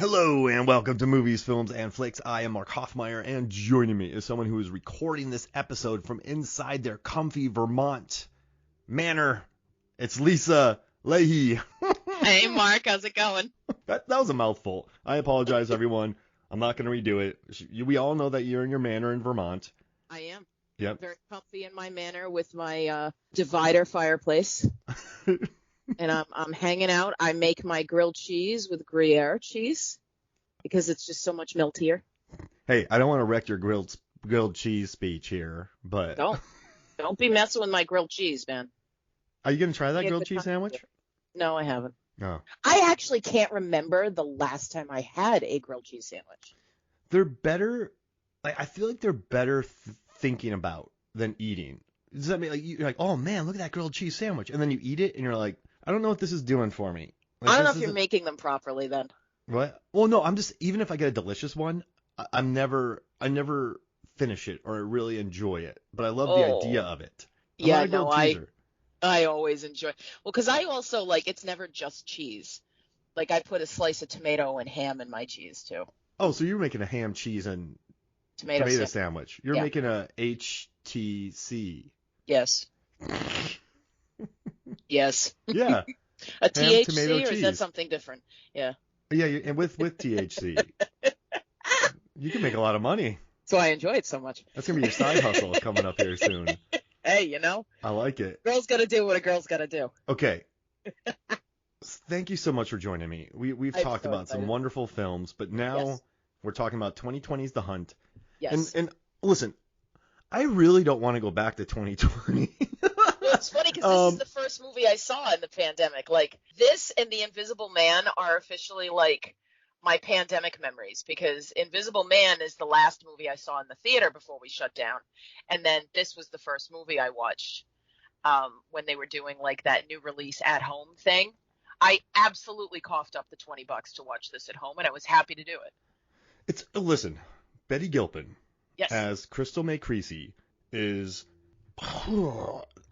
Hello and welcome to Movies, Films, and Flicks. I am Mark Hoffmeyer, and joining me is someone who is recording this episode from inside their comfy Vermont manor. It's Lisa Leahy. Hey, Mark, how's it going? That was a mouthful. I apologize, everyone. I'm not going to redo it. We all know that you're in your manor in Vermont. I am. Yep. Very comfy in my manor with my divider fireplace. And I'm hanging out. I make my grilled cheese with Gruyere cheese because it's just so much meltier. Hey, I don't want to wreck your grilled cheese speech here, but Don't be messing with my grilled cheese, man. Are you going to try that Be a grilled good cheese time. sandwich? No, I haven't. No. I actually can't remember the last time I had a grilled cheese sandwich. They're better. I feel like they're better thinking about than eating. Does that mean you're like, oh man, look at that grilled cheese sandwich, and then you eat it and you're like, I don't know what this is doing for me. I don't know if you're making them properly then. What? Well, no, I'm just, even if I get a delicious one, I never finish it or really enjoy it. But I love the idea of it. Yeah, no, I always enjoy. Well, because I also it's never just cheese. Like I put a slice of tomato and ham in my cheese too. Oh, so you're making a ham, cheese, and tomato sandwich. You're making a HTC. Yes. Yes. Yeah. A THC, tomato, or cheese. is that something different? Yeah. Yeah, and with THC. You can make a lot of money. So I enjoy it so much. That's going to be your side hustle coming up here soon. Hey, I like it. Girl's got to do what a girl's got to do. Okay. Thank you so much for joining me. We've talked about some wonderful films, but now we're talking about 2020's The Hunt. Yes. And listen, I really don't want to go back to 2020. Well, it's funny because this is the first movie I saw in the pandemic. Like, this and The Invisible Man are officially, my pandemic memories, because Invisible Man is the last movie I saw in the theater before we shut down. And then this was the first movie I watched when they were doing, that new release at home thing. I absolutely coughed up the $20 to watch this at home, and I was happy to do it. Listen, Betty Gilpin Yes. as Crystal May Creasey is...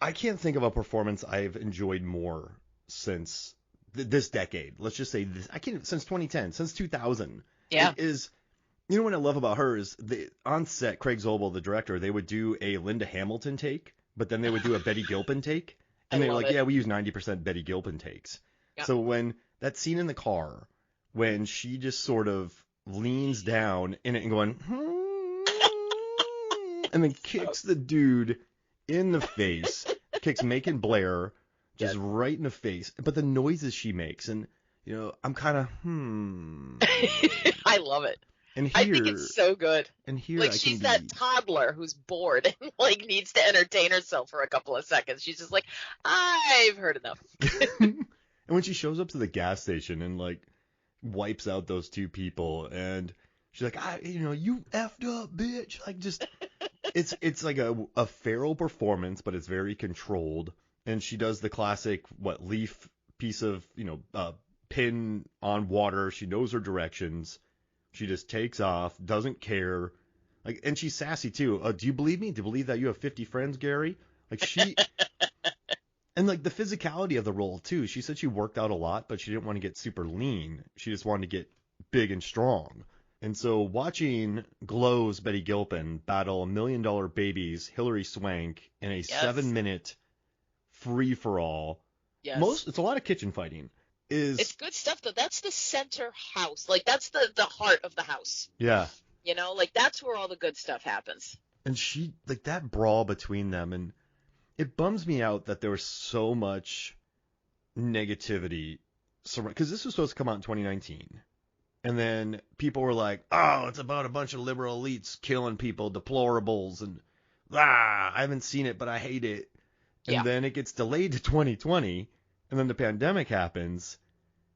I can't think of a performance I've enjoyed more since this decade. Let's just say this. Since 2010, since 2000. Yeah. It is. You know what I love about her is on set, Craig Zobel, the director, they would do a Linda Hamilton take, but then they would do a Betty Gilpin take, and they were like, yeah, we use 90% Betty Gilpin takes. Yep. So when that scene in the car, when she just sort of leans down in it and going, and then kicks the dude in the face, kicks Macon Blair just right in the face. But the noises she makes, and I'm kind of I love it. And I think it's so good. And here she's that toddler who's bored and needs to entertain herself for a couple of seconds. She's just like, I've heard enough. And when she shows up to the gas station and wipes out those two people, and she's like, you effed up, bitch. It's like a feral performance, but it's very controlled. And she does the classic, leaf piece of, pin on water. She knows her directions. She just takes off, doesn't care. And she's sassy too. Do you believe me? Do you believe that you have 50 friends, Gary? And the physicality of the role too. She said she worked out a lot, but she didn't want to get super lean. She just wanted to get big and strong. And so watching Glow's Betty Gilpin battle $1 Million Baby's Hilary Swank in a 7-minute free-for-all. Yes. It's a lot of kitchen fighting. It's good stuff though. That's the center house. That's the heart of the house. Yeah. That's where all the good stuff happens. And she, that brawl between them, and it bums me out that there was so much negativity because this was supposed to come out in 2019. And then people were like, oh, it's about a bunch of liberal elites killing people, deplorables, and I haven't seen it, but I hate it. And then it gets delayed to 2020, and then the pandemic happens,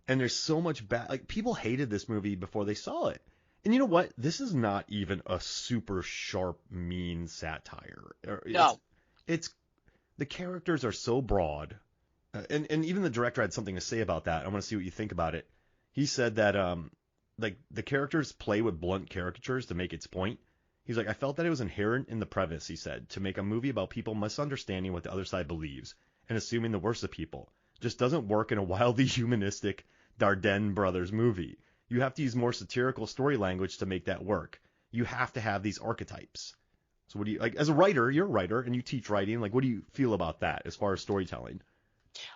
and there's so much bad. People hated this movie before they saw it. And you know what? This is not even a super sharp, mean satire. No. It's the characters are so broad, and even the director had something to say about that. I want to see what you think about it. He said that the characters play with blunt caricatures to make its point. He's like, I felt that it was inherent in the premise, he said, to make a movie about people misunderstanding what the other side believes and assuming the worst of people. Just doesn't work in a wildly humanistic Dardenne Brothers movie. You have to use more satirical story language to make that work. You have to have these archetypes. So what do you like as a writer? You're a writer and you teach writing. Like, what do you feel about that as far as storytelling?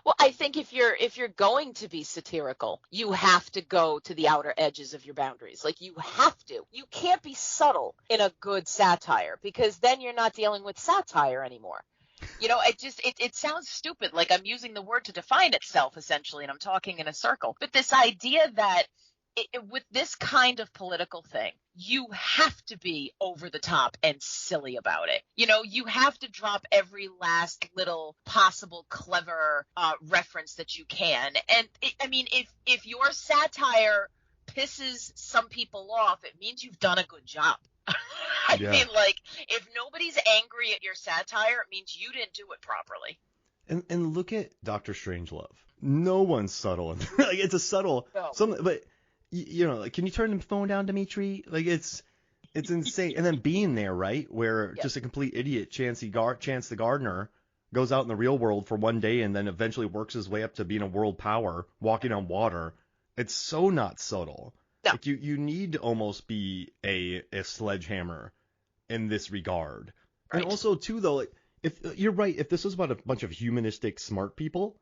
Well, I think if you're going to be satirical, you have to go to the outer edges of your boundaries. Like you have to. You can't be subtle in a good satire because then you're not dealing with satire anymore. It sounds stupid, like I'm using the word to define itself essentially, and I'm talking in a circle. But this idea that with this kind of political thing, you have to be over the top and silly about it. You have to drop every last little possible clever reference that you can. And I mean, if your satire pisses some people off, it means you've done a good job. I mean, like, if nobody's angry at your satire, it means you didn't do it properly. And look at Doctor Strangelove. No one's subtle. Like, it's a subtle something, but like, can you turn the phone down, Dimitri? Like, it's insane. And then being there, right, where just a complete idiot, Chance the Gardener, goes out in the real world for one day and then eventually works his way up to being a world power, walking on water. It's so not subtle. No. Like, you need to almost be a sledgehammer in this regard. Right. And also, too, though, like, if you're right, if this was about a bunch of humanistic smart people,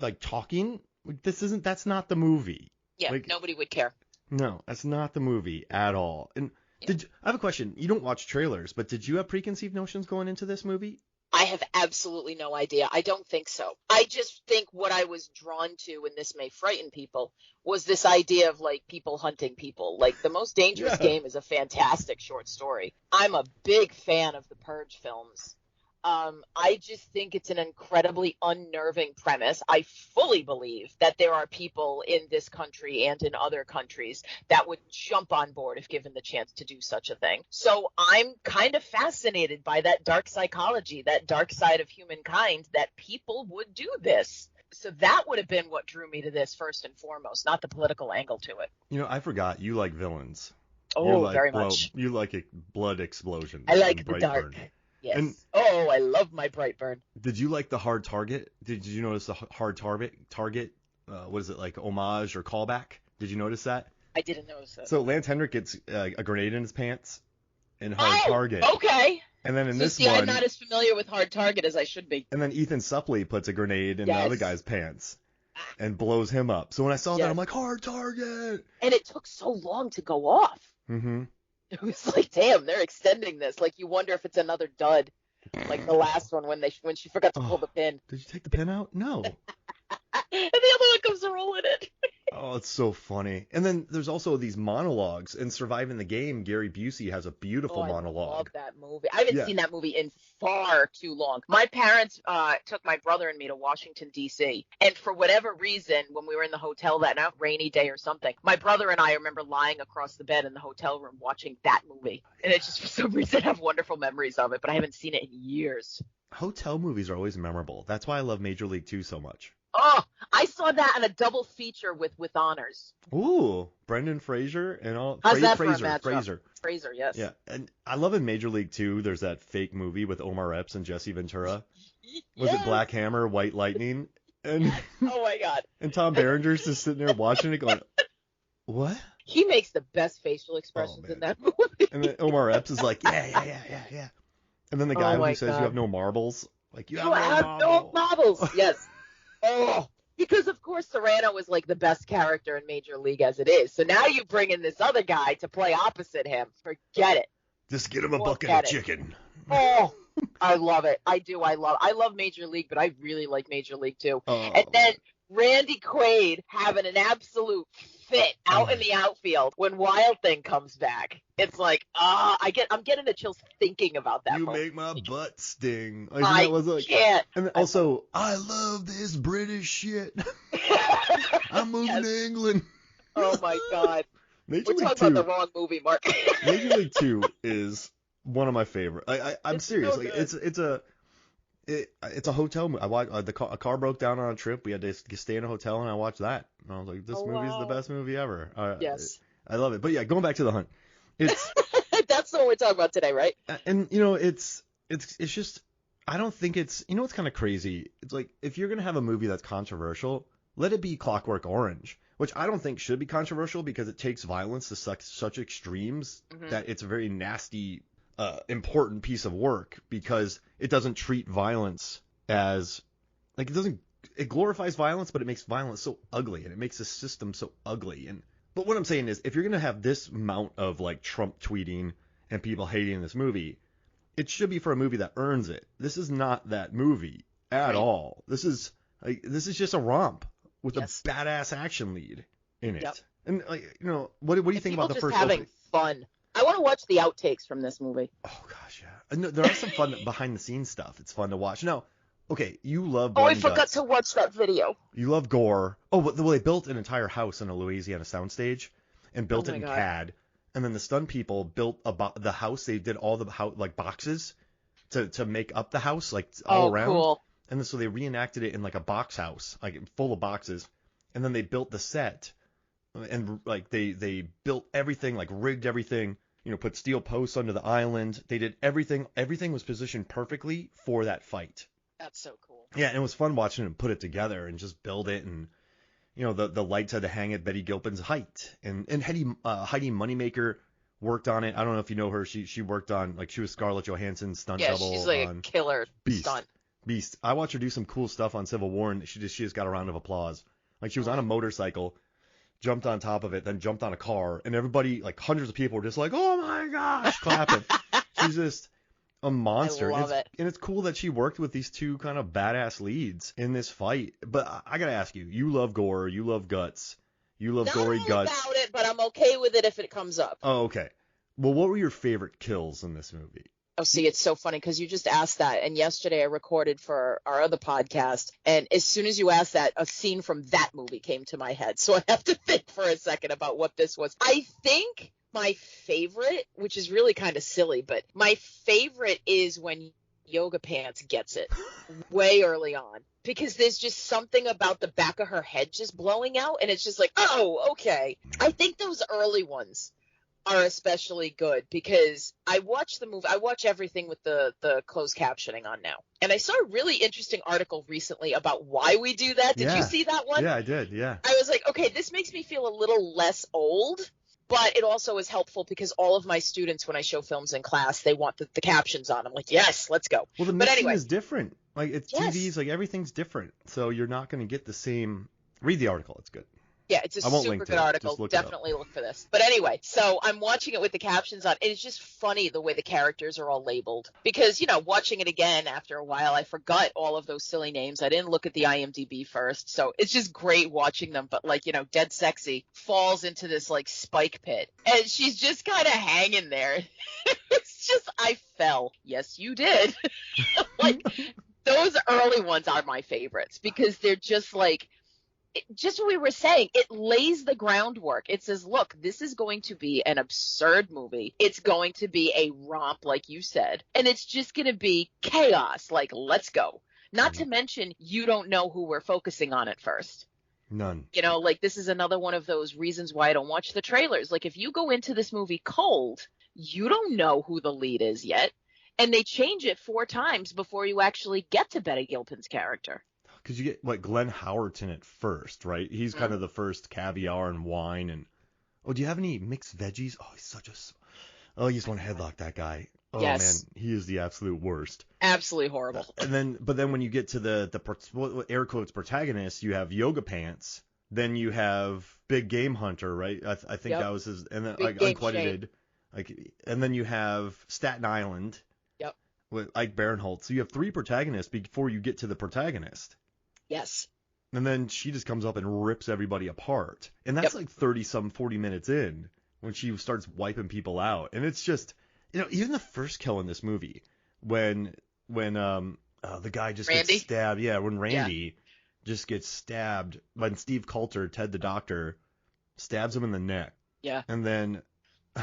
like, talking, like, that's not the movie. Yeah, like, nobody would care. No, that's not the movie at all. And I have a question. You don't watch trailers, but did you have preconceived notions going into this movie? I have absolutely no idea. I don't think so. I just think what I was drawn to, and this may frighten people, was this idea of, like, people hunting people. Like, The Most Dangerous Game is a fantastic short story. I'm a big fan of the Purge films. I just think it's an incredibly unnerving premise. I fully believe that there are people in this country and in other countries that would jump on board if given the chance to do such a thing. So I'm kind of fascinated by that dark psychology, that dark side of humankind, that people would do this. So that would have been what drew me to this first and foremost, not the political angle to it. I forgot you like villains. Oh, very much. You like blood explosions. I like the dark. Yes. And, I love my Brightburn. Did you like the hard target? Did you notice the hard target? What is it, like homage or callback? Did you notice that? I didn't notice that. So Lance Henrik gets a grenade in his pants in Hard Target. Okay. And then in this one, I'm not as familiar with Hard Target as I should be. And then Ethan Suplee puts a grenade in the other guy's pants and blows him up. So when I saw that, I'm like, Hard Target. And it took so long to go off. Mm-hmm. It was like, damn, they're extending this. Like, you wonder if it's another dud, like the last one when she forgot to pull the pin. Did you take the pin out? No. And the other one comes rolling it. Oh, it's so funny. And then there's also these monologues. In Surviving the Game, Gary Busey has a beautiful monologue. I love that movie. I haven't seen that movie in far too long. My parents took my brother and me to Washington, D.C. And for whatever reason, when we were in the hotel that night, rainy day or something, my brother and I remember lying across the bed in the hotel room watching that movie. And it just, for some reason, I have wonderful memories of it, but I haven't seen it in years. Hotel movies are always memorable. That's why I love Major League 2 so much. Oh, I saw that in a double feature with honors. Ooh, Brendan Fraser and all. How's that Fraser, yes. Yeah, and I love in Major League 2, there's that fake movie with Omar Epps and Jesse Ventura. Was it Black Hammer, White Lightning? And oh my God. And Tom Berenger's just sitting there watching it going, what? He makes the best facial expressions in that movie. And then Omar Epps is like, yeah. And then the guy who says you have no marbles, like, you have no marbles. Yes. Oh, because of course Serrano was like the best character in Major League as it is. So now you bring in this other guy to play opposite him. Forget it. Just get him a bucket of chicken. Oh, I love it. I do. I love Major League, but I really like Major League too. Oh. And then Randy Quaid having an absolute fit out in the outfield when Wild Thing comes back. It's like, I'm getting the chills thinking about that. You make my butt sting. I can't. And also, I love this British shit. I'm moving to England. Oh my God. We're talking about the wrong movie, Mark. Major League 2 is one of my favorite. I'm serious. So it's a hotel movie. I watched a car broke down on a trip. We had to stay in a hotel, and I watched that. And I was like, this movie is the best movie ever. Yes. I love it. But yeah, going back to The Hunt. It's that's what we're talking about today, right? And it's just, I don't think it's, what's kind of crazy? It's like, if you're going to have a movie that's controversial, let it be Clockwork Orange. which I don't think should be controversial because it takes violence to such extremes that it's a very nasty, important piece of work because it doesn't treat violence as like it glorifies violence, but it makes violence so ugly and it makes the system so ugly. But what I'm saying is, if you're gonna have this amount of like Trump tweeting and people hating this movie, it should be for a movie that earns it. This is not that movie at all. This is just a romp with a badass action lead in it. Yep. And what do you think about the first? People just having fun. I want to watch the outtakes from this movie. Oh gosh, yeah. No, there are some fun behind the scenes stuff. It's fun to watch. Now, okay, you love. I forgot to watch that video. You love gore. Oh, well, they built an entire house in a Louisiana soundstage, and built it in CAD. And then the stunt people built the house. They did all the like boxes to make up the house, like all around. Cool. And then so they reenacted it in like a box house, like full of boxes. And then they built the set, and like they built everything, like rigged everything. Put steel posts under the island. They did everything. Everything was positioned perfectly for that fight. That's so cool. Yeah, and it was fun watching them put it together and just build it. And the lights had to hang at Betty Gilpin's height. And Heidi Moneymaker worked on it. I don't know if you know her. She worked on, like, she was Scarlett Johansson's stunt double. Yeah, she's like a killer stunt. Beast. I watched her do some cool stuff on Civil War, and she just got a round of applause. Like, she was on a motorcycle, jumped on top of it, then jumped on a car, and everybody, like hundreds of people, were just like, "Oh my gosh," clapping. She's just a monster. I love it. And it's cool that she worked with these two kind of badass leads in this fight. But I gotta ask you, you love gore, you love guts, you love gory guts. Not about it, but I'm okay with it if it comes up. Oh, okay. Well, what were your favorite kills in this movie? Oh, see, it's so funny because you just asked that. And yesterday I recorded for our other podcast. And as soon as you asked that, a scene from that movie came to my head. So I have to think for a second about what this was. I think my favorite, which is really kind of silly, but my favorite is when Yoga Pants gets it way early on. Because there's just something about the back of her head just blowing out. And it's just like, oh, okay. I think those early ones are especially good because I watch the movie. I watch everything with the closed captioning on now. And I saw a really interesting article recently about why we do that. Did you see that one? Yeah, I did. Yeah. I was like, okay, this makes me feel a little less old, but it also is helpful because all of my students, when I show films in class, they want the captions on. I'm like, yes, let's go. Well, the mixing is different. Like, it's TVs, like everything's different. So you're not going to get the same. Read the article. It's good. Yeah, it's a super good article. Definitely look for this. But anyway, so I'm watching it with the captions on. And it's just funny the way the characters are all labeled. Because, watching it again after a while, I forgot all of those silly names. I didn't look at the IMDb first. So it's just great watching them. But, like, Dead Sexy falls into this, like, spike pit. And she's just kind of hanging there. It's just, I fell. Yes, you did. Like, those early ones are my favorites. Because they're just, like, just what we were saying, it lays the groundwork. It says, look, this is going to be an absurd movie. It's going to be a romp, like you said. And it's just going to be chaos. Like, let's go. Not to mention, you don't know who we're focusing on at first. None. Like, this is another one of those reasons why I don't watch the trailers. Like, if you go into this movie cold, you don't know who the lead is yet. And they change it 4 times before you actually get to Betty Gilpin's character. Because you get, like, Glenn Howerton at first, right? He's kind of the first caviar and wine. And do you have any mixed veggies? Oh, he's such a... Oh, you just want to headlock that guy. Oh, yes. Man, he is the absolute worst. Absolutely horrible. But then when you get to the air quotes protagonist, you have Yoga Pants. Then you have Big Game Hunter, right? I think that was his... And then, like, uncredited. And then you have Staten Island. Yep. With Ike Barinholtz. So you have 3 protagonists before you get to the protagonist. Yes. And then she just comes up and rips everybody apart. And that's like 40 minutes in when she starts wiping people out. And it's just, even the first kill in this movie, when the guy just gets stabbed. Yeah, when Randy just gets stabbed, when Steve Coulter, Ted the Doctor, stabs him in the neck. Yeah. And then...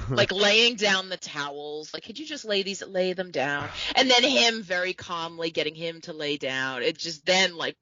like laying down the towels. Like, could you just lay them down? And then him very calmly getting him to lay down. It just then, like,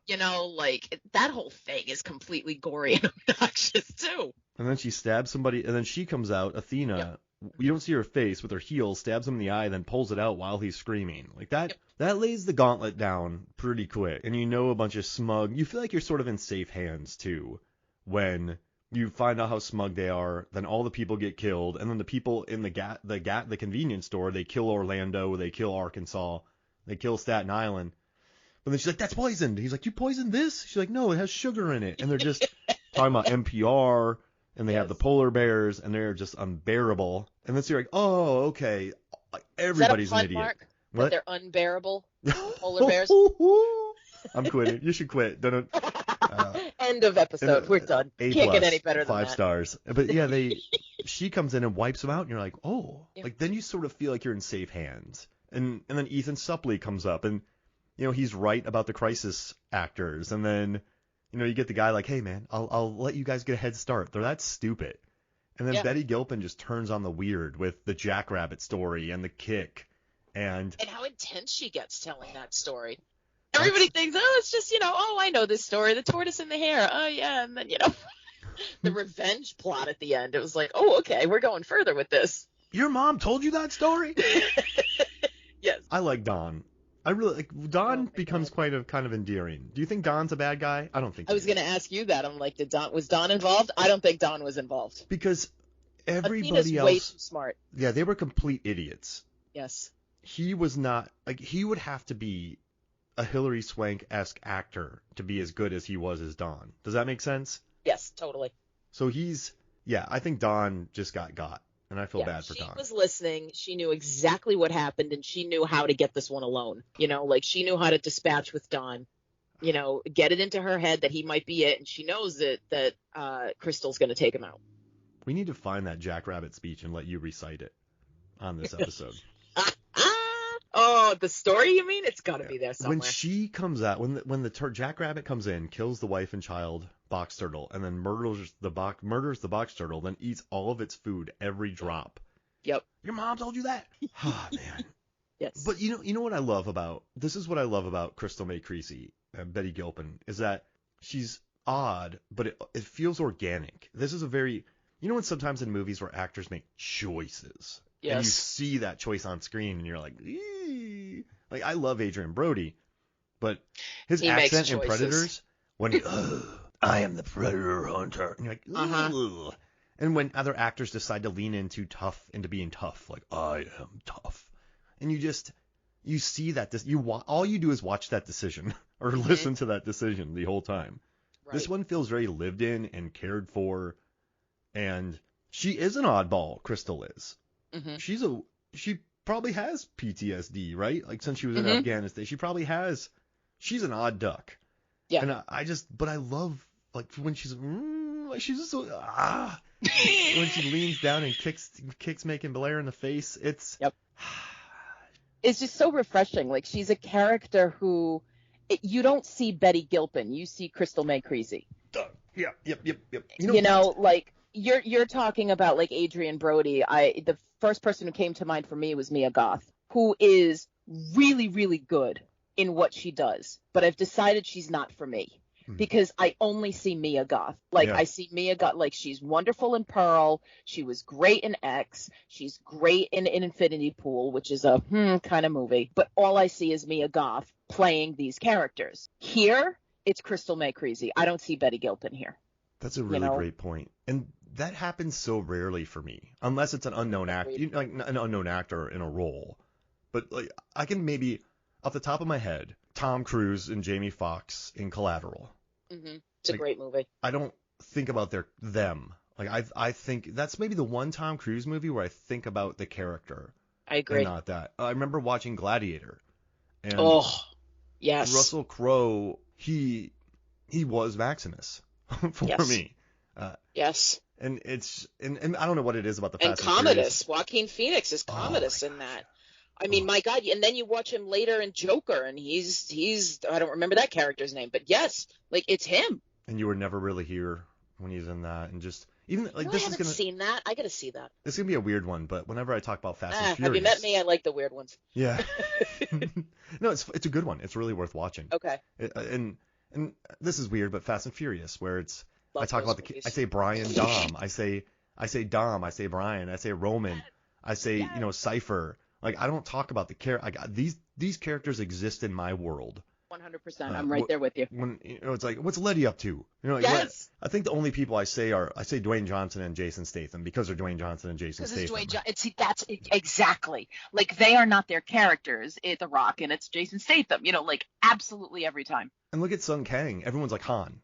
like, that whole thing is completely gory and obnoxious, too. And then she stabs somebody, and then she comes out, Athena. Yep. You don't see her face with her heel, stabs him in the eye, then pulls it out while he's screaming. Like, that lays the gauntlet down pretty quick. And a bunch of smug... You feel like you're sort of in safe hands, too, when you find out how smug they are, then all the people get killed, and then the people in the convenience store, they kill Orlando, they kill Arkansas, they kill Staten Island. But then she's like, that's poisoned. He's like, you poisoned this? She's like, no, it has sugar in it. And they're just talking about NPR, and they have the polar bears, and they're just unbearable. And then so you're like, oh, okay, everybody's an idiot. Mark? What? That they're unbearable polar bears? I'm quitting. You should quit. Don't. End of episode. We're done. A+, Can't get any better than 5 that. stars. But yeah, she comes in and wipes them out, and you're like, oh, Yeah. like then you sort of feel like you're in safe hands. And then Ethan Suplee comes up, and he's right about the crisis actors, and then you get the guy like, hey man, I'll let you guys get a head start. They're that stupid. And then Betty Gilpin just turns on the weird with the Jackrabbit story and the kick, and how intense she gets telling that story. Everybody thinks, oh, it's just, oh, I know this story, the tortoise and the hare. Oh, yeah. And then, the revenge plot at the end. It was like, oh, okay, we're going further with this. Your mom told you that story? Yes. I like Don. I really like Don. Becomes kind of endearing. Do you think Don's a bad guy? I don't think. I was going to ask you that. I'm like, was Don involved? I don't think Don was involved. Because everybody Athena's else, way too smart. Yeah, they were complete idiots. Yes. He was not. Like, he would have to be a Hilary Swank-esque actor to be as good as he was as Don. Does that make sense? Yes, totally. So I think Don just got, and I feel bad for Don. She was listening. She knew exactly what happened, and she knew how to get this one alone. Like she knew how to dispatch with Don. Get it into her head that he might be it, and she knows that Crystal's going to take him out. We need to find that Jackrabbit speech and let you recite it on this episode. Oh, the story, you mean? It's got to be there somewhere. When she comes out, when the Jackrabbit comes in, kills the wife and child box turtle, and then murders the box turtle, then eats all of its food, every drop. Yep. Your mom told you that? Oh, man. Yes. But you know what I love about Crystal May Creasey, Betty Gilpin, is that she's odd, but it feels organic. This is a very, when sometimes in movies where actors make choices. Yes. And you see that choice on screen, and you're like, eee. Like, I love Adrian Brody, but his accent in Predators, when he, I am the Predator Hunter, and you're like, ugh. And when other actors decide to lean into being tough, like, I am tough, and you see that all you do is watch that decision or listen to that decision the whole time. Right. This one feels very lived in and cared for, and she is an oddball. Crystal is. Mm-hmm. She probably has PTSD, right? Like, since she was in Afghanistan, she's an odd duck. Yeah. And but I love, like, when she's just so, when she leans down and kicks Macon Blair in the face, it's just so refreshing. Like, she's a character who you don't see Betty Gilpin, you see Crystal May Creasey. Yep. Like, you're talking about, like, Adrian Brody. The first person who came to mind for me was Mia Goth, who is really, really good in what she does. But I've decided she's not for me because I only see Mia Goth. Like, I see Mia Goth, like, she's wonderful in Pearl. She was great in X. She's great in Infinity Pool, which is a kind of movie. But all I see is Mia Goth playing these characters. Here, it's Crystal May Creasey. I don't see Betty Gilpin here. That's a really great point. And that happens so rarely for me, unless it's an unknown actor, like an unknown actor in a role. But, like, I can maybe, off the top of my head, Tom Cruise and Jamie Foxx in Collateral. Mm-hmm. It's a great movie. I don't think about them. Like, I think that's maybe the one Tom Cruise movie where I think about the character. I agree. And not that. I remember watching Gladiator. And yes. Russell Crowe, he was Maximus for me. Yes. And it's and I don't know what it is about the Fast and Commodus. Joaquin Phoenix is Commodus in that. I mean, my God! And then you watch him later in Joker, and he's I don't remember that character's name, but yes, like, it's him. And you were never really here when he's in that, and just even like I haven't seen that. I gotta see that. This is gonna be a weird one, but whenever I talk about Fast and Furious, have you met me? I like the weird ones. Yeah. No, it's a good one. It's really worth watching. Okay. And this is weird, but Fast and Furious, where it's. I talk about I say Brian Dom. I say Dom. I say Brian. I say Roman. I say Cypher. Like, I don't talk about the character. These characters exist in my world, 100%. I'm right there with you. When it's like, what's Letty up to? Like, Yes. I think the only people I say Dwayne Johnson and Jason Statham because they're Dwayne Johnson and Jason Statham. That's exactly. Like, they are not their characters. It's The Rock and it's Jason Statham. Like, absolutely every time. And look at Sung Kang. Everyone's like Han.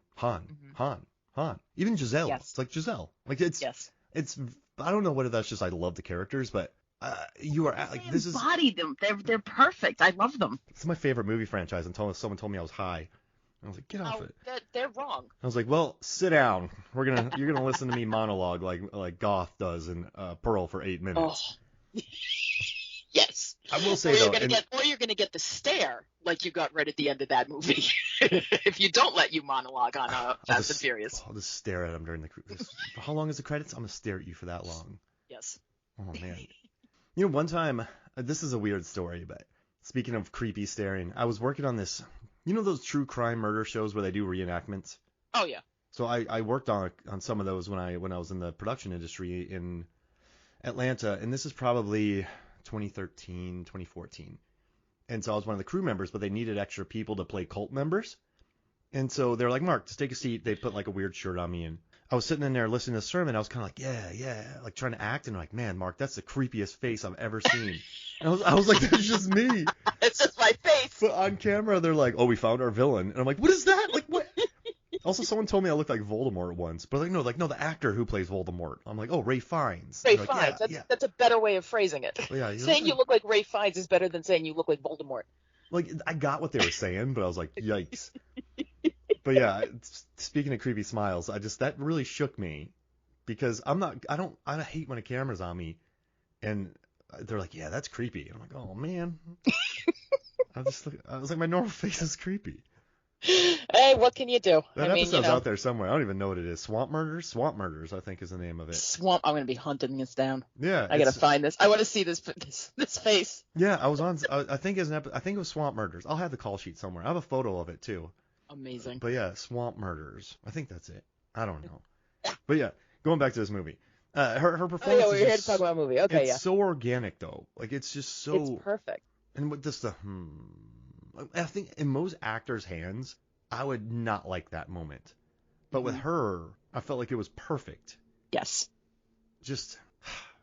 Even Giselle. Yes. It's like Giselle. Like it's. I don't know whether that's just I love the characters, but you are like this is. Embody them. They're perfect. I love them. It's my favorite movie franchise until someone told me I was high. I was like, get off it. They're wrong. I was like, well, sit down. You're gonna listen to me monologue like Goth does in Pearl for 8 minutes. Oh. Yes. I will say or though, you're gonna get the stare like you got right at the end of that movie. If you don't let you monologue on Fast and Furious. I'll just stare at him during the. How long is the credits? I'm gonna stare at you for that long. Yes. Oh man. One time, this is a weird story, but speaking of creepy staring, I was working on this. Those true crime murder shows where they do reenactments? Oh yeah. So I worked on some of those when I was in the production industry in Atlanta, and this is probably 2013, 2014. And so I was one of the crew members, but they needed extra people to play cult members. And so they're like, Mark, just take a seat. They put like a weird shirt on me, and I was sitting in there listening to the sermon. I was kind of like, yeah, like trying to act, and like, man, Mark, that's the creepiest face I've ever seen. And I was like, that's just me. It's just my face. But on camera, they're like, oh, we found our villain, and I'm like, what is that? Like, what? Also, someone told me I looked like Voldemort once, but no, the actor who plays Voldemort. I'm like, oh, Ray Fiennes. Ray like, Fiennes. That's a better way of phrasing it. Well, yeah, saying you look like Ray Fiennes is better than saying you look like Voldemort. Like, I got what they were saying, but I was like, yikes. But yeah, speaking of creepy smiles, that really shook me because I hate when a camera's on me and they're like, yeah, that's creepy. I'm like, oh man. I was like, my normal face is creepy. Hey, what can you do? That episode's out there somewhere. I don't even know what it is. Swamp Murders, I think is the name of it. I'm going to be hunting this down. Yeah. I got to find this. I want to see this face. Yeah, I was on, I think it was Swamp Murders. I'll have the call sheet somewhere. I have a photo of it too. Amazing. But yeah, Swamp Murders. I think that's it. I don't know. But yeah, going back to this movie. Her performance we're here to talk about a movie. Okay, it's so organic though. Like it's just so It's perfect. And with this I think in most actors' hands, I would not like that moment. But with her, I felt like it was perfect. Yes. Just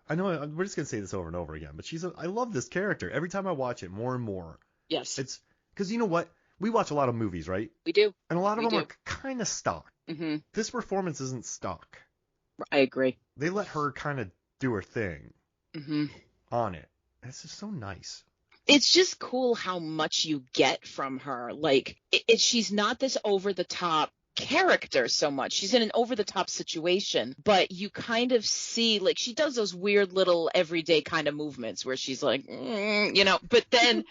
I know we're just going to say this over and over again, but I love this character. Every time I watch it more and more. Yes. It's cuz you know what? We watch a lot of movies, right? We do. And a lot of them are kind of stock. Mm-hmm. This performance isn't stock. I agree. They let her kind of do her thing on it. It's just so nice. It's just cool how much you get from her. Like, she's not this over-the-top character so much. She's in an over-the-top situation, but you kind of see, like, she does those weird little everyday kind of movements where she's like, but then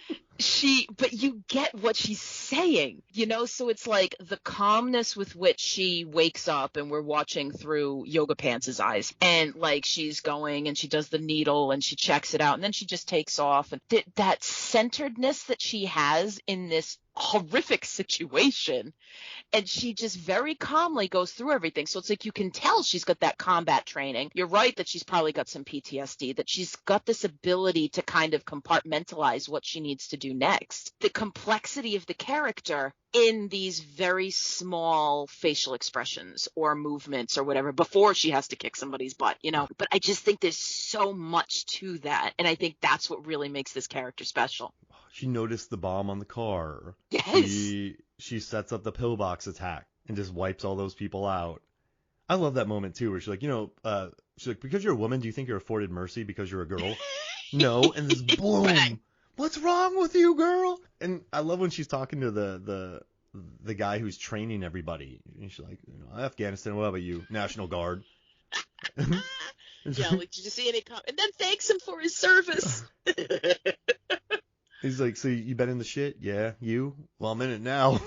but you get what she's saying, so it's like the calmness with which she wakes up and we're watching through Yoga Pants' eyes and like she's going and she does the needle and she checks it out and then she just takes off and that centeredness that she has in this horrific situation. And she just very calmly goes through everything. So it's like you can tell she's got that combat training. You're right that she's probably got some PTSD, that she's got this ability to kind of compartmentalize what she needs to do next. The complexity of the character in these very small facial expressions or movements or whatever before she has to kick somebody's butt, But I just think there's so much to that. And I think that's what really makes this character special. She noticed the bomb on the car. Yes. She sets up the pillbox attack and just wipes all those people out. I love that moment too, where she's like, she's like, because you're a woman, do you think you're afforded mercy because you're a girl? No, and this boom. Bang. What's wrong with you, girl? And I love when she's talking to the guy who's training everybody. And she's like, Afghanistan, what about you? National Guard. Yeah, like, did you see any and then thanks him for his service. He's like, so you been in the shit? Yeah, you? Well, I'm in it now.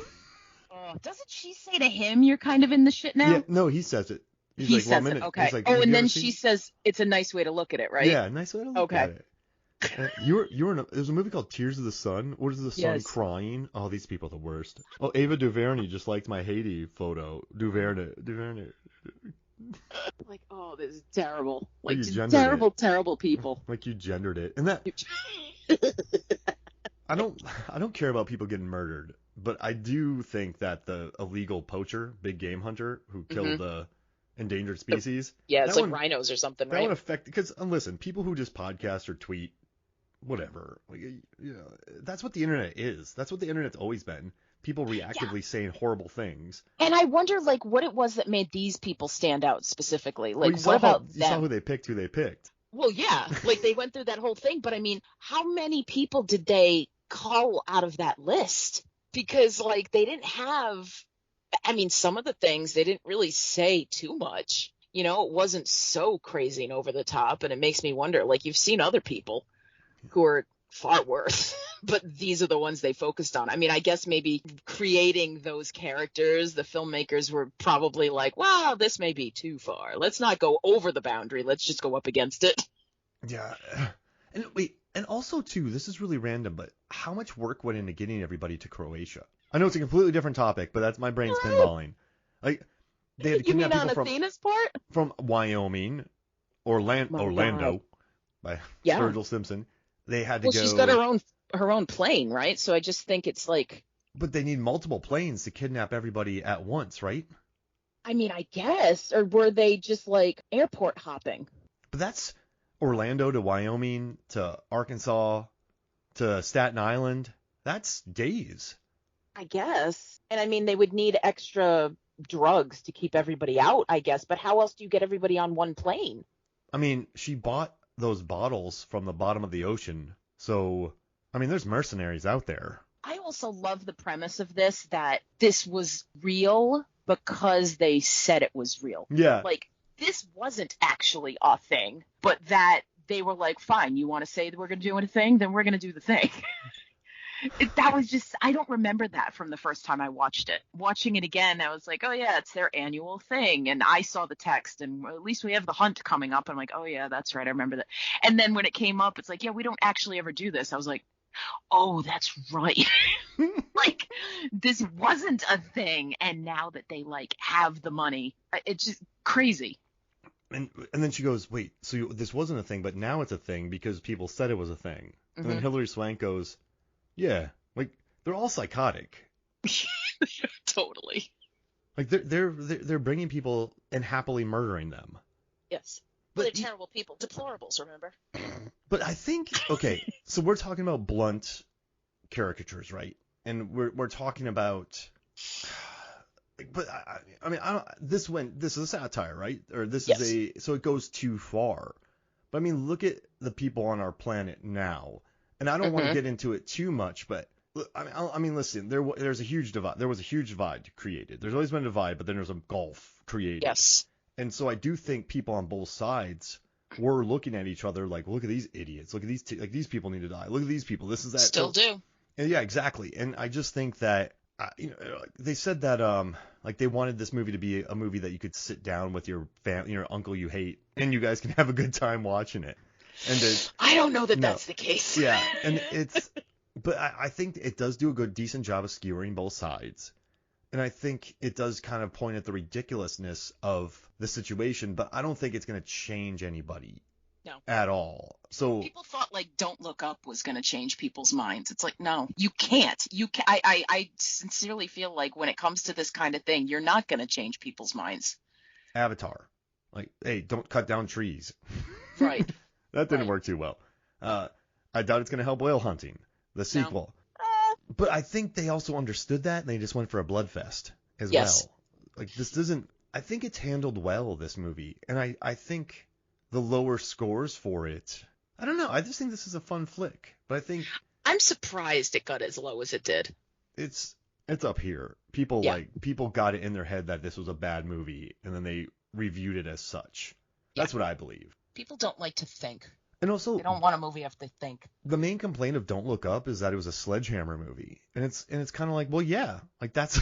Doesn't she say to him, you're kind of in the shit now? Yeah, no, he says it. He like, says it, okay. Like, and then she says, it's a nice way to look at it, right? Yeah, nice way to look at it. There's a movie called Tears of the Sun. What is the sun crying? Oh, these people are the worst. Oh, Ava DuVernay just liked my Haiti photo. DuVernay. Like, oh, this is terrible. Like, terrible people. Like you gendered it. And that I don't care about people getting murdered, but I do think that the illegal poacher, big game hunter who killed the endangered species, Yeah, it's that like one rhinos or something, that right? one affect because listen, people who just podcast or tweet, whatever, like, that's what the internet is. That's what the internet's always been. People Yeah. reactively saying horrible things. And I wonder, like, what it was that made these people stand out specifically. Well, Like, what about you saw them? who they picked. Well, yeah, like they went through that whole thing, but I mean, how many people did they cull out of that list? Because, like, they didn't have, I mean, some of the things they didn't really say too much. You know, it wasn't so crazy and over the top, and it makes me wonder, like, you've seen other people who are far worse, but these are the ones they focused on. I mean, I guess maybe creating those characters, the filmmakers were probably like, wow, this may be too far. Let's not go over the boundary. Let's just go up against it. Yeah. And wait, and also too, this is really random, but how much work went into getting everybody to Croatia? I know it's a completely different topic, but that's my brain's pinballing. Like, they had to You mean kidnap on people Athena's part? from Wyoming, My Orlando, God. by Yeah. Sturgill Simpson. They had to Well, go. she's got her own plane, right? So I just think it's like, But they need multiple planes to kidnap everybody at once, right? I mean, I guess, or were they just like airport hopping? But that's Orlando to Wyoming to Arkansas to Staten Island. That's days. I guess. And I mean, they would need extra drugs to keep everybody out, I guess. But how else do you get everybody on one plane? I mean, she bought those bottles from the bottom of the ocean. So, I mean, there's mercenaries out there. I also love the premise of this, that this was real because they said it was real. Yeah. Like, this wasn't actually a thing, but that they were like, fine, you want to say that we're going to do a thing? Then we're going to do the thing. That was just, I don't remember that from the first time I watched it. Watching it again, I was like, oh yeah, it's their annual thing. And I saw the text, and at least we have the hunt coming up. I'm like, oh yeah, that's right, I remember that. And then when it came up, it's like, yeah, we don't actually ever do this. I was like, oh, that's right. Like, this wasn't a thing. And now that they like have the money, it's just crazy. And then she goes, wait, so this wasn't a thing, but now it's a thing because people said it was a thing. And then Hilary Swank goes, yeah, like, they're all psychotic. Totally. Like, they're bringing people and happily murdering them. Yes. But But they're terrible people. Deplorables, remember? But I think, okay, so we're talking about blunt caricatures, right? And we're talking about, but I mean, this is a satire, right? Or this is so it goes too far. But I mean, look at the people on our planet now. And I don't want to get into it too much, but I mean, listen, there's a huge divide. There was a huge divide created. There's always been a divide, but then there's a gulf created. Yes. And so I do think people on both sides were looking at each other like, look at these idiots. Look at these, like, these people need to die. Look at these people. This is that. Still do. And yeah, exactly. And I just think that, they said that, like, they wanted this movie to be a movie that you could sit down with your your uncle you hate, and you guys can have a good time watching it. And I don't know that that's the case. yeah, and but I think it does do a decent job of skewering both sides. And I think it does kind of point at the ridiculousness of the situation, but I don't think it's going to change anybody. No. At all. So people thought like Don't Look Up was going to change people's minds. It's like, no, you can't. I sincerely feel like when it comes to this kind of thing, you're not going to change people's minds. Avatar. Like, hey, don't cut down trees. Right. That didn't work too well. I doubt it's going to help whale hunting, the sequel. But I think they also understood that, and they just went for a bloodfest as well. Like, this doesn't... I think it's handled well, this movie. And I think the lower scores for it... I don't know. I just think this is a fun flick. But I think... I'm surprised it got as low as it did. It's up here. People got it in their head that this was a bad movie, and then they reviewed it as such. That's what I believe. People don't like to think. And also, They don't want a movie if they think. the main complaint of Don't Look Up is that it was a sledgehammer movie, and it's kind of like, well, yeah, like that's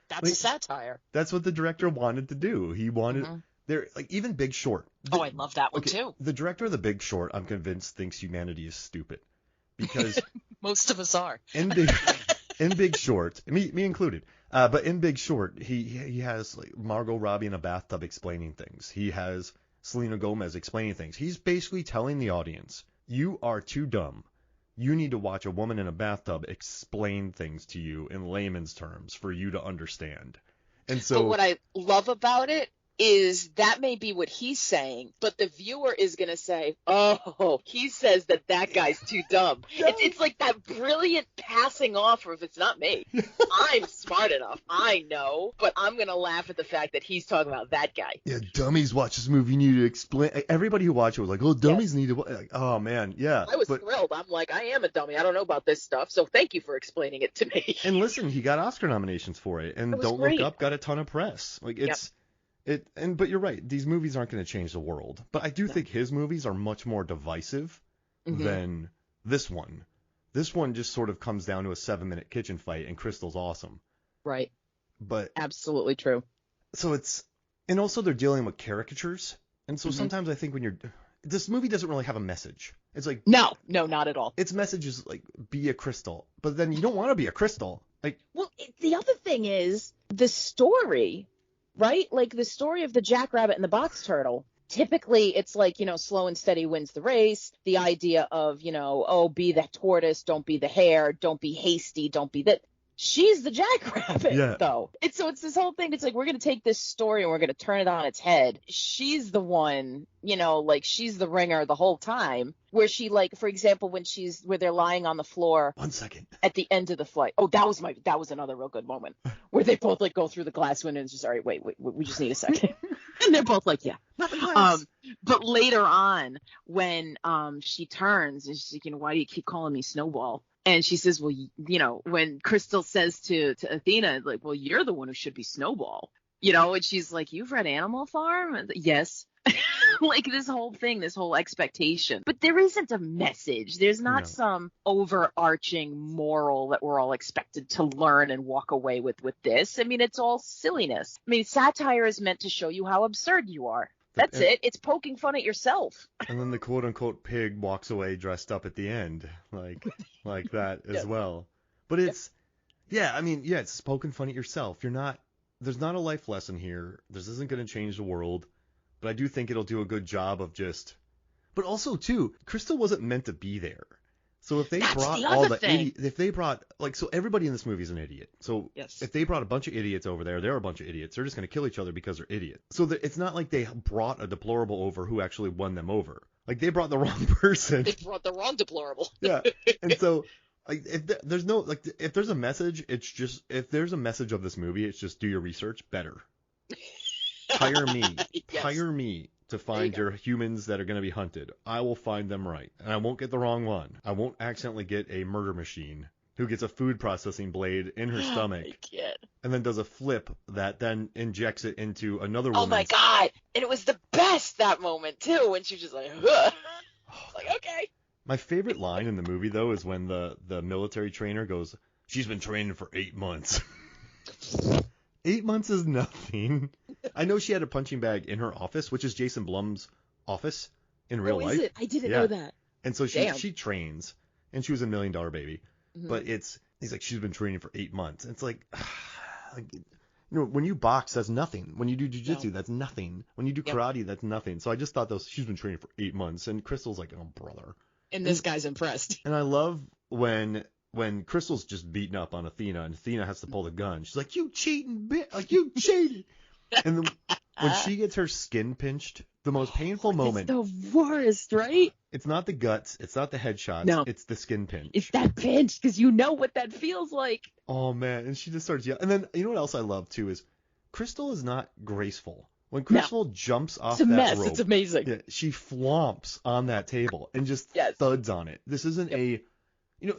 That's a satire. that's what the director wanted to do. He wanted there, like, even Big Short. Oh, I love that one too. The director of The Big Short, I'm convinced, thinks humanity is stupid, because Most of us are. in Big Short, me included, but in Big Short, he has like Margot Robbie in a bathtub explaining things. He has Selena Gomez explaining things. He's basically telling the audience, you are too dumb. You need to watch a woman in a bathtub explain things to you in layman's terms for you to understand. And so, but what I love about it is that may be what he's saying, but the viewer is going to say, oh, he says that guy's too dumb. It's like that brilliant passing off of, it's not me. I'm smart enough. I know, but I'm going to laugh at the fact that he's talking about that guy. Yeah, dummies watch this movie. You need to explain. Everybody who watched it was like, oh, dummies need to watch. Like, oh, man, yeah. I was thrilled. I'm like, I am a dummy. I don't know about this stuff, so thank you for explaining it to me. And listen, he got Oscar nominations for it, and Don't Look Up got a ton of press. Like, it's... But you're right. These movies aren't going to change the world. But I do think his movies are much more divisive than this one. This one just sort of comes down to a 7-minute kitchen fight, and Crystal's awesome. Right. But absolutely true. So and also they're dealing with caricatures, and so sometimes I think this movie doesn't really have a message. It's like no, not at all. Its message is like be a crystal, but then you don't want to be a crystal. Like, well, the other thing is the story. Right? Like the story of the jackrabbit and the box turtle. Typically, it's like, slow and steady wins the race. The idea of, be the tortoise, don't be the hare, don't be hasty, don't be that. She's the jackrabbit, though. It's this whole thing. It's like, we're going to take this story and we're going to turn it on its head. She's the one, she's the ringer the whole time. Where she, like, for example, where they're lying on the floor. 1 second. At the end of the flight. Oh, that was another real good moment. Where they both, like, go through the glass window and just, all right, wait, we just need a second. And they're both like, yeah. But later on, when she turns and she's like, why do you keep calling me Snowball? And she says, well, when Crystal says to Athena, like, well, you're the one who should be Snowball, and she's like, you've read Animal Farm? And yes. Like this whole thing, this whole expectation. But there isn't a message. There's not some overarching moral that we're all expected to learn and walk away with this. I mean, it's all silliness. I mean, satire is meant to show you how absurd you are. That's it. It's poking fun at yourself. And then the quote-unquote pig walks away dressed up at the end, like that as well. But it's, it's poking fun at yourself. There's not a life lesson here. This isn't going to change the world. But I do think it'll do a good job of but also too, Crystal wasn't meant to be there. So if they brought so everybody in this movie is an idiot. So if they brought a bunch of idiots over there, they're a bunch of idiots. They're just going to kill each other because they're idiots. So it's not like they brought a deplorable over who actually won them over. Like they brought the wrong person. They brought the wrong deplorable. Yeah. And so like if there's a message, if there's a message of this movie, it's just do your research better. Hire me. Yes. Hire me to find your humans that are going to be hunted. I will find them right. And I won't get the wrong one. I won't accidentally get a murder machine who gets a food processing blade in her stomach and then does a flip that then injects it into another woman. Oh, my God. And it was the best, that moment, too, when she was just like, like, okay. My favorite line in the movie, though, is when the military trainer goes, she's been training for 8 months. 8 months is nothing. I know she had a punching bag in her office, which is Jason Blum's office in real life. Is it? I didn't know that. And so she trains, and she was a $1 Million Baby. Mm-hmm. But he's like, she's been training for 8 months. And it's like when you box, that's nothing. When you do jiu-jitsu, that's nothing. When you do karate, that's nothing. So I just thought she's been training for 8 months. And Crystal's like, oh, brother. And this guy's impressed. And I love when Crystal's just beating up on Athena and Athena has to pull the gun. She's like, you cheating bitch, like you cheated. And then when she gets her skin pinched, the most painful moment. It's the worst, right? It's not the guts. It's not the headshots. No. It's the skin pinch. It's that pinch because you know what that feels like. Oh, man. And she just starts yelling. And then you know what else I love, too, is Crystal is not graceful. When Crystal jumps off that rope. It's amazing. Yeah, she flomps on that table and just thuds on it. This isn't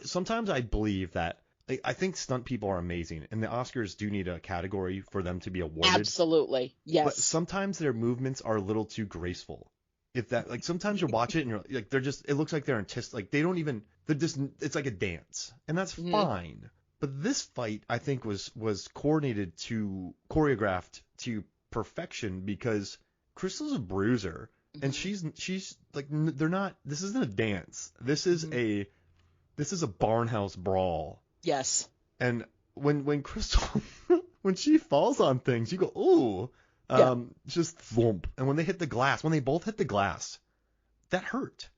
sometimes I believe that I think stunt people are amazing, and the Oscars do need a category for them to be awarded. Absolutely, yes. But sometimes their movements are a little too graceful. Sometimes you watch it and you're like, it looks like they're it's like a dance, and that's fine. But this fight, I think, was choreographed to perfection because Crystal's a bruiser, and she's like, they're not. This isn't a dance. This is a barnhouse brawl. Yes. And when Crystal, when she falls on things, you go, ooh, just thump. And when they both hit the glass, that hurt.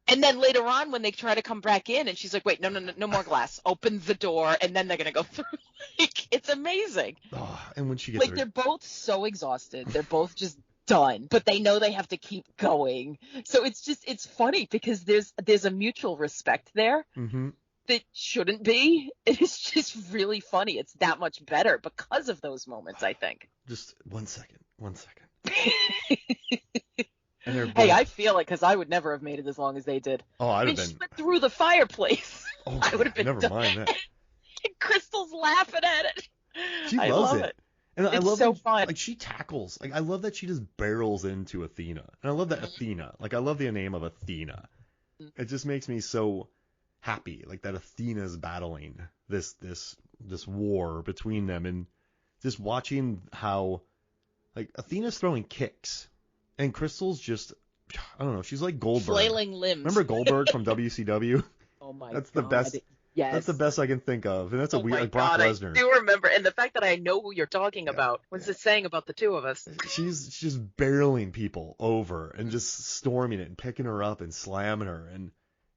And then later on, when they try to come back in, and she's like, "Wait, no, no, no, no more glass. Open the door, and then they're gonna go through." Like, it's amazing. Oh, and when she gets Like, her, they're both so exhausted. They're both just done, but they know they have to keep going. So it's funny because there's a mutual respect there mm-hmm. that shouldn't be. It's just really funny. It's that much better because of those moments, I think. Just 1 second. And they're both... Hey, I feel it because I would never have made it as long as they did. Oh, I'd have She been... went through the fireplace. Oh, I would have been never done. mind that. And Crystal's laughing at it. She I loves love it. And I It's love so that, fun. like, she tackles. Like, I love that she just barrels into Athena. And I love that Athena. Like, I love the name of Athena. It just makes me so happy, like, that Athena's battling this war between them, and just watching how, like, Athena's throwing kicks and Crystal's just, I don't know, she's like Goldberg. Flailing limbs. Remember Goldberg from WCW? Oh my That's God. the best. Yes. That's the best I can think of, and that's a weird, my like Brock God, Lesnar. I do remember, and the fact that I know who you're talking about. What's it saying about the two of us? She's just barreling people over and just storming it and picking her up and slamming her, and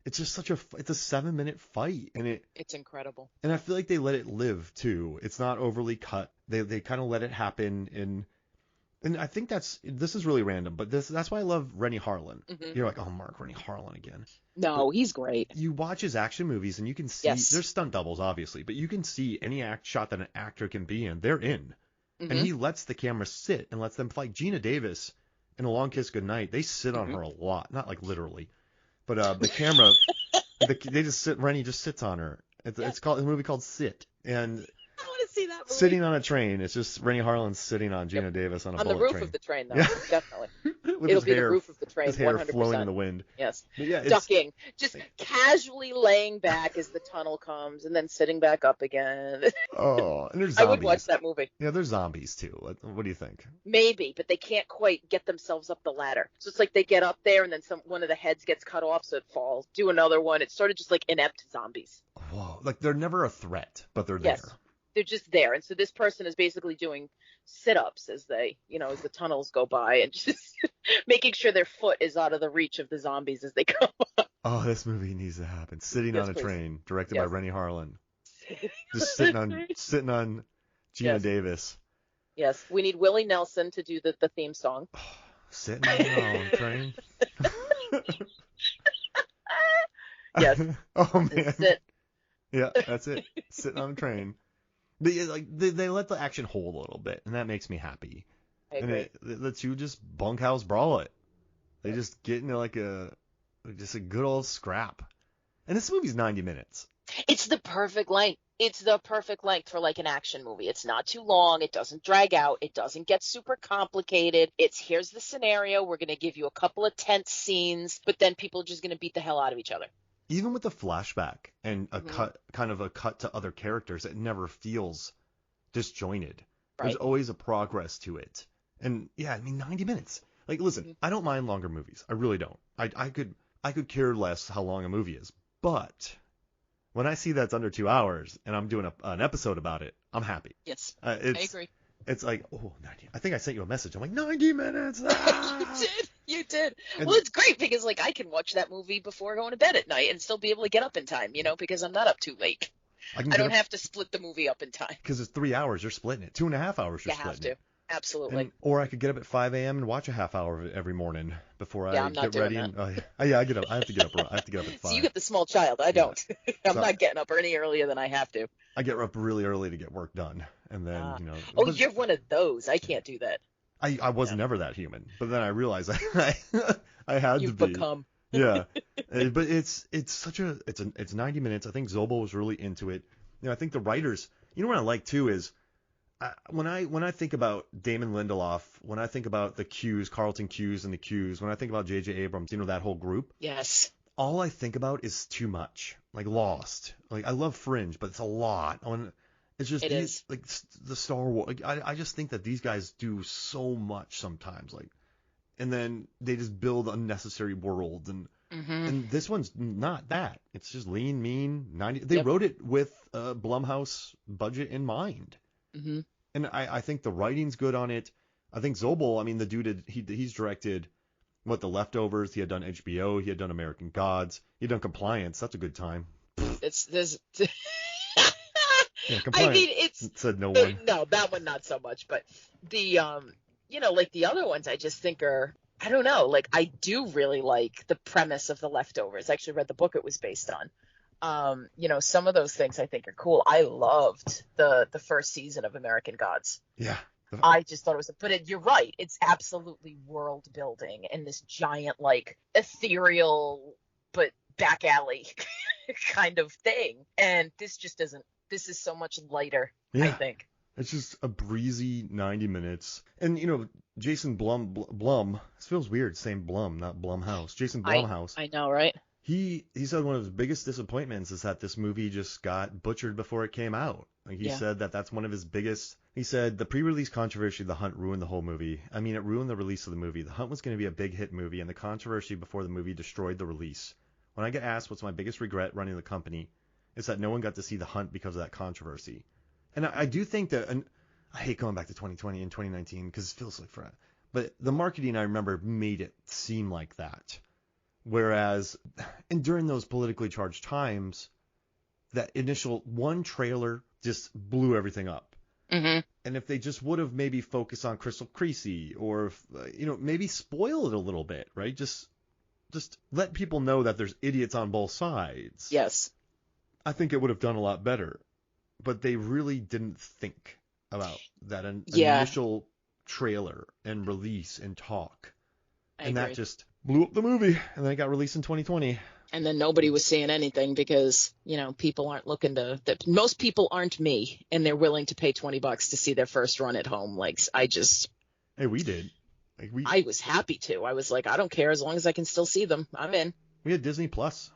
it's just it's a 7-minute fight, and It's incredible. and I feel like they let it live too. It's not overly cut. They kind of let it happen, and I think this is really random, but that's why I love Rennie Harlan. Mhm. You're like, oh, Mark, Rennie Harlan again. No, he's great. You watch his action movies and you can see Yes. there's stunt doubles obviously, but you can see any shot that an actor can be in, they're in. And Mhm. he lets the camera sit and lets them fight. Gina Davis in A Long Kiss Goodnight, they sit on her a lot, not like literally, but the camera, they just sit. Rennie just sits on her. It's a movie called Sit, and I want to see that movie. sitting on a train. It's just Rennie Harlan sitting on Gina Davis on a on the bullet roof train. of the train, though. Yeah. Definitely. With It'll his be hair, the roof of the train. his hair 100%. flowing in the wind. Yes. But yeah, Ducking, just casually laying back as the tunnel comes, and then sitting back up again. oh, and there's I zombies. would watch that movie. Yeah, there's zombies too. What do you think? Maybe, but they can't quite get themselves up the ladder. So it's like they get up there, and then one of the heads gets cut off, so it falls. Do another one. It's sort of just like inept zombies. Whoa, like they're never a threat, but they're Yes. there. They're just there. And so this person is basically doing sit-ups as they, as the tunnels go by, and just making sure their foot is out of the reach of the zombies as they come up. Oh, this movie needs to happen. Sitting Yes, on a please. train, directed by Yes. Rennie Harlan. Just sitting on Gina Yes. Davis. Yes, we need Willie Nelson to do the theme song. Sitting on a train. Yes. Oh man. Sit. Yeah, that's it. Sitting on a train. But yeah, like they let the action hold a little bit, and that makes me happy. I And agree. it lets you just bunkhouse brawl it. They just get into like just a good old scrap. And this movie's 90 minutes. It's the perfect length. It's the perfect length for like an action movie. It's not too long. It doesn't drag out. It doesn't get super complicated. Here's the scenario. We're going to give you a couple of tense scenes, but then people are just going to beat the hell out of each other. Even with the flashback and a cut to other characters, it never feels disjointed. Right. There's always a progress to it. And yeah, I mean 90 minutes. Like listen, I don't mind longer movies. I really don't. I could care less how long a movie is. But when I see that's under 2 hours and I'm doing an episode about it, I'm happy. Yes, I agree. It's like, 90. I think I sent you a message. I'm like, 90 minutes. Ah! You did. And- Well, it's great because like I can watch that movie before going to bed at night and still be able to get up in time, because I'm not up too late. I don't have to split the movie up in time. Because it's 3 hours, you're splitting it. 2.5 hours, you're You have splitting to. Absolutely. or I could get up at 5 a.m. and watch a half hour of it every morning before Yeah, I I'm not get doing ready. that. And I get up. I have to get up. I have to get up at 5. So you get the small child. I don't. I'm So- not getting up any earlier than I have to. I get up really early to get work done, and then Oh, but you're one of those. I can't do that. I was never that human, but then I realized I had You've to be. become. Yeah, but it's 90 minutes. I think Zobo was really into it. I think the writers. What I like too is when I think about Damon Lindelof, when I think about the Q's, Carlton Q's and the Q's, when I think about J.J. Abrams, that whole group. Yes. All I think about is too much, like Lost. Like I love Fringe, but it's a lot. It's just is. like the Star Wars. Like, I just think that these guys do so much sometimes, like, and then they just build unnecessary worlds, and this one's not that. It's just lean, mean, 90. They wrote it with a Blumhouse budget in mind, and I think the writing's good on it. I think Zobel, the dude, he's directed What, The Leftovers? He had done HBO. He had done American Gods. He had done Compliance. That's a good time. It's this. Yeah, I Compliance. mean, it's Said no one. no, that one not so much, but the like the other ones I just think are, I don't know, like I do really like the premise of The Leftovers. I actually read the book it was based on. Some of those things I think are cool. I loved the first season of American Gods. Yeah. I just thought it was, you're right. It's absolutely world building and this giant, like, ethereal, but back alley kind of thing. And this just isn't, this is so much lighter, I think. It's just a breezy 90 minutes. And, Jason Blum, this feels weird saying Blum, not Blumhouse. Jason Blumhouse. I know, right? He said one of his biggest disappointments is that this movie just got butchered before it came out. Like he said that's one of his biggest. He said the pre-release controversy of The Hunt ruined the whole movie. I mean, it ruined the release of the movie. The Hunt was going to be a big hit movie, and the controversy before the movie destroyed the release. When I get asked what's my biggest regret running the company, it's that no one got to see The Hunt because of that controversy. And I do think that, and I hate going back to 2020 and 2019 because it feels like forever. But the marketing, I remember, made it seem like that. Whereas, and during those politically charged times, that initial one trailer just blew everything up. Mm-hmm. And if they just would have maybe focused on Crystal Creasey, or maybe spoil it a little bit, right? Just let people know that there's idiots on both sides. Yes. I think it would have done a lot better. But they really didn't think about that initial trailer and release and talk. And that just blew up the movie, and then it got released in 2020. And then nobody was seeing anything because, people aren't looking most people aren't me, and they're willing to pay $20 to see their first run at home. Like, Hey, we did. I was happy to. I was like, I don't care as long as I can still see them. I'm in. We had Disney Plus,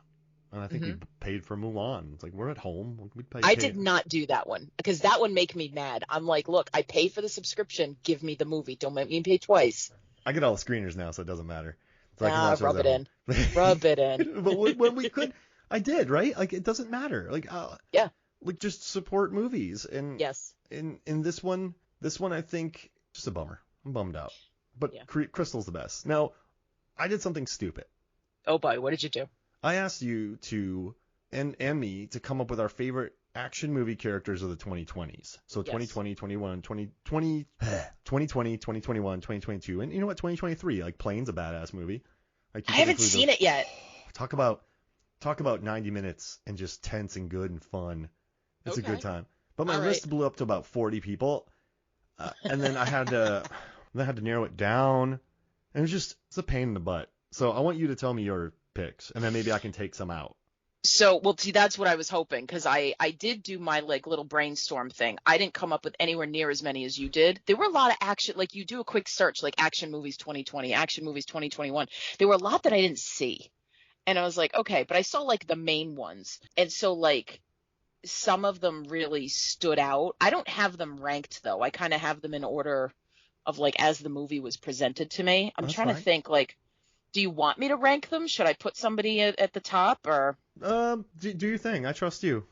and I think we paid for Mulan. It's like, we're at home. I did not do that one because that would make me mad. I'm like, look, I pay for the subscription. Give me the movie. Don't make me pay twice. I get all the screeners now, so it doesn't matter. So rub it in. Rub it in. But when we could, I did, right? Like, it doesn't matter. Like, like, just support movies. And yes. In this one, I think, just a bummer. I'm bummed out. But Crystal's the best. Now, I did something stupid. Oh boy, what did you do? I asked you to, and me, to come up with our favorite action movie characters of the 2020s. So 2020, 21, 2020, 2020, 2021, 2022. And you know what? 2023, like, Plane's a badass movie. Like, I haven't seen it yet. Talk about 90 minutes and just tense and good and fun. It's a good time. But my list blew up to about 40 people. And then I had to narrow it down. And it's a pain in the butt. So I want you to tell me your picks, and then maybe I can take some out. So, well, see, that's what I was hoping, because I did do my, like, little brainstorm thing. I didn't come up with anywhere near as many as you did. There were a lot of action, like, you do a quick search, like, action movies 2020, action movies 2021. There were a lot that I didn't see. And I was like, okay, but I saw, like, the main ones. And so, like, some of them really stood out. I don't have them ranked, though. I kind of have them in order of, like, as the movie was presented to me. I'm trying to think, like, do you want me to rank them? Should I put somebody at the top, or? Do your thing. I trust you.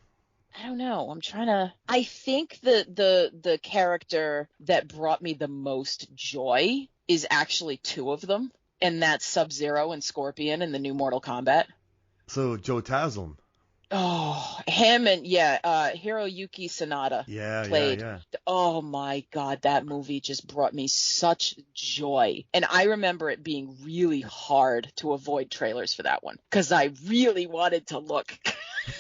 I don't know. I think the character that brought me the most joy is actually two of them, and that's Sub-Zero and Scorpion in the new Mortal Kombat. So Joe Taslim. Oh, him and Hiroyuki Sanada played. Yeah. Oh my God, that movie just brought me such joy. And I remember it being really hard to avoid trailers for that one because I really wanted to look.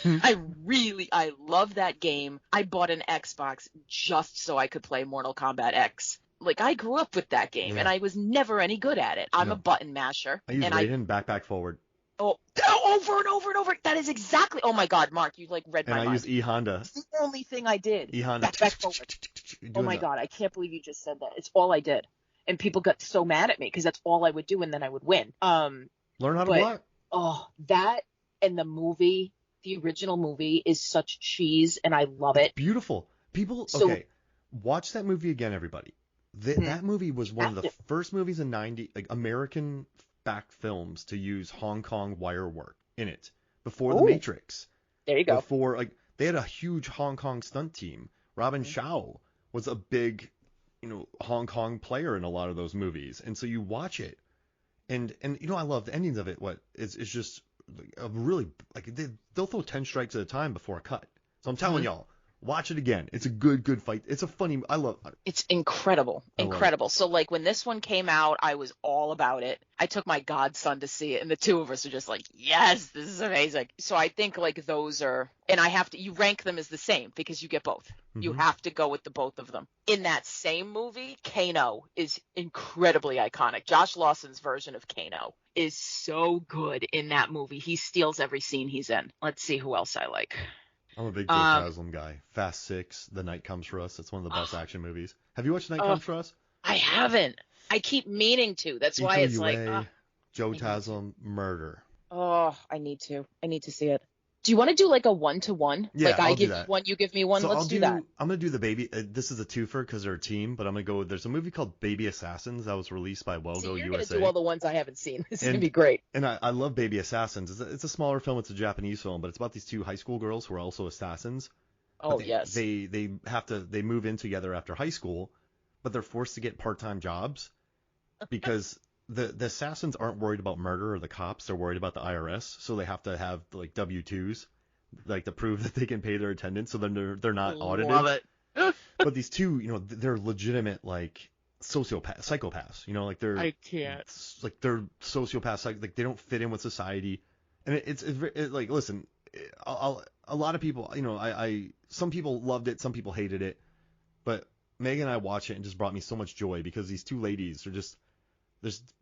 I love that game. I bought an Xbox just so I could play Mortal Kombat X. Like, I grew up with that game and I was never any good at it. I'm a button masher. I use Raiden back forward. Oh, over and over and over. That is exactly. Oh my God, Mark, you like read my mind. And I used E-Honda. It's the only thing I did. E-Honda. Back forward. Oh my God, I can't believe you just said that. It's all I did, and people got so mad at me because that's all I would do, and then I would win. Learn how to block. Oh, that and the movie, the original movie, is such cheese, and I love it. Beautiful. People, watch that movie again, everybody. That movie was one of the first movies in like American back films to use Hong Kong wire work in it before The Matrix. There you go. Before, like, they had a huge Hong Kong stunt team. Robin Chow was a big, Hong Kong player in a lot of those movies. And so you watch it And I love the endings of it. It's just a really, like, they'll throw 10 strikes at a time before a cut. So I'm telling y'all, watch it again. It's a good fight. It's a funny. It's incredible. I love Incredible. So like when this one came out, I was all about it. I took my godson to see it, and the two of us are just like, yes, this is amazing. So I think like those are, and you rank them as the same because you get both. You have to go with the both of them. In that same movie, Kano is incredibly iconic. Josh Lawson's version of Kano is so good in that movie. He steals every scene he's in. Let's see who else I like. I'm a big Joe Taslim guy. Fast 6, The Night Comes for Us. That's one of the best action movies. Have you watched Night Comes for Us? I haven't. I keep meaning to. That's why it's like Joe Taslim, Murder. Oh, I need to see it. Do you want to do like a 1-to-1? Yeah, like I'll give do that. You one, you give me one. So Let's do that. I'm gonna do the baby. This is a twofer because they're a team, but I'm gonna go. There's a movie called Baby Assassins that was released by Wellgo You're USA. Gonna do all the ones I haven't seen. This is gonna be great. And I love Baby Assassins. It's a smaller film. It's a Japanese film, but it's about these two high school girls who are also assassins. Oh, yes. They move in together after high school, but they're forced to get part-time jobs because the assassins aren't worried about murder or the cops. They're worried about the IRS, so they have to have like W-2s, like to prove that they can pay their attendance, so then they're not audited. Love it. But these two, they're legitimate like psychopaths. Like they're I can't. Like they're sociopaths. Like they don't fit in with society, and it's like, listen, a lot of people, some people loved it, some people hated it, but Megan and I watched it and just brought me so much joy because these two ladies are just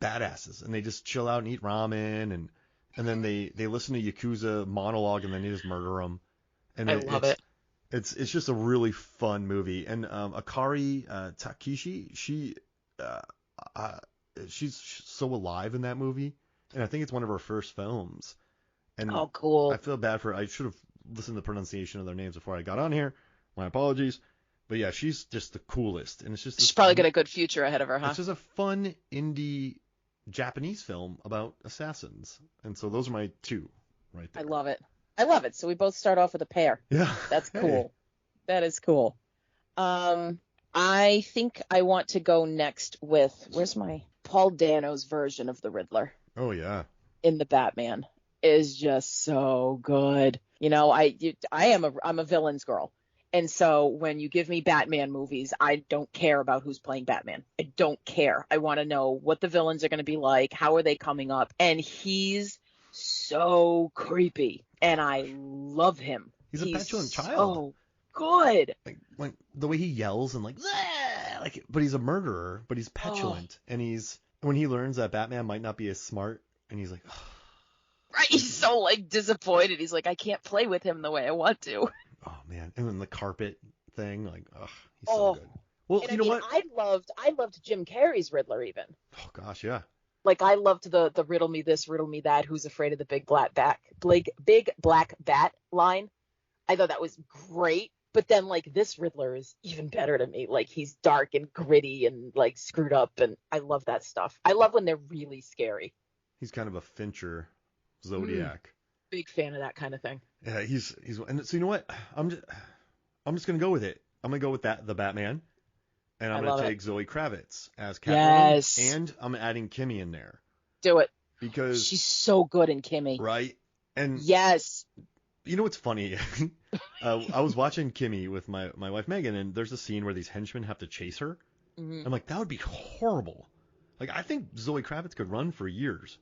badasses, and they just chill out and eat ramen, and then they listen to Yakuza monologue, and then they just murder them. And I love it. It's just a really fun movie. And Akari Takishi, she's so alive in that movie, and I think it's one of her first films. And oh, cool. I feel bad I should have listened to the pronunciation of their names before I got on here. My apologies. But yeah, she's just the coolest, and it's just she's probably got a good future ahead of her, huh? It's just a fun indie Japanese film about assassins, and so those are my two right there. I love it. So we both start off with a pair. Yeah, that's cool. That is cool. I think I want to go next with where's my Paul Dano's version of the Riddler. Oh yeah. In the Batman is just so good. I'm a villain's girl. And so when you give me Batman movies, I don't care about who's playing Batman. I don't care. I want to know what the villains are going to be like. How are they coming up? And he's so creepy, and I love him. He's a petulant child. So good. Like when the way he yells and like, but he's a murderer, but he's petulant, and when he learns that Batman might not be as smart, and he's like, right, he's so like disappointed. He's like, I can't play with him the way I want to. Oh man, and then the carpet thing, like, he's so good. Well, and what? I loved Jim Carrey's Riddler even. Oh gosh, yeah. Like I loved the riddle me this, riddle me that. Who's afraid of the big black bat line? I thought that was great. But then like this Riddler is even better to me. Like he's dark and gritty and like screwed up, and I love that stuff. I love when they're really scary. He's kind of a Fincher Zodiac. Big fan of that kind of thing. Yeah, he's and so you know what? I'm just gonna go with it. I'm gonna go with the Batman, and I'm gonna take Zoe Kravitz as Catwoman. Yes. And I'm adding Kimmy in there. Do it. Because she's so good in Kimmy. Right. And yes. You know what's funny? I was watching Kimmy with my wife Megan, and there's a scene where these henchmen have to chase her. Mm-hmm. I'm like, that would be horrible. Like I think Zoe Kravitz could run for years.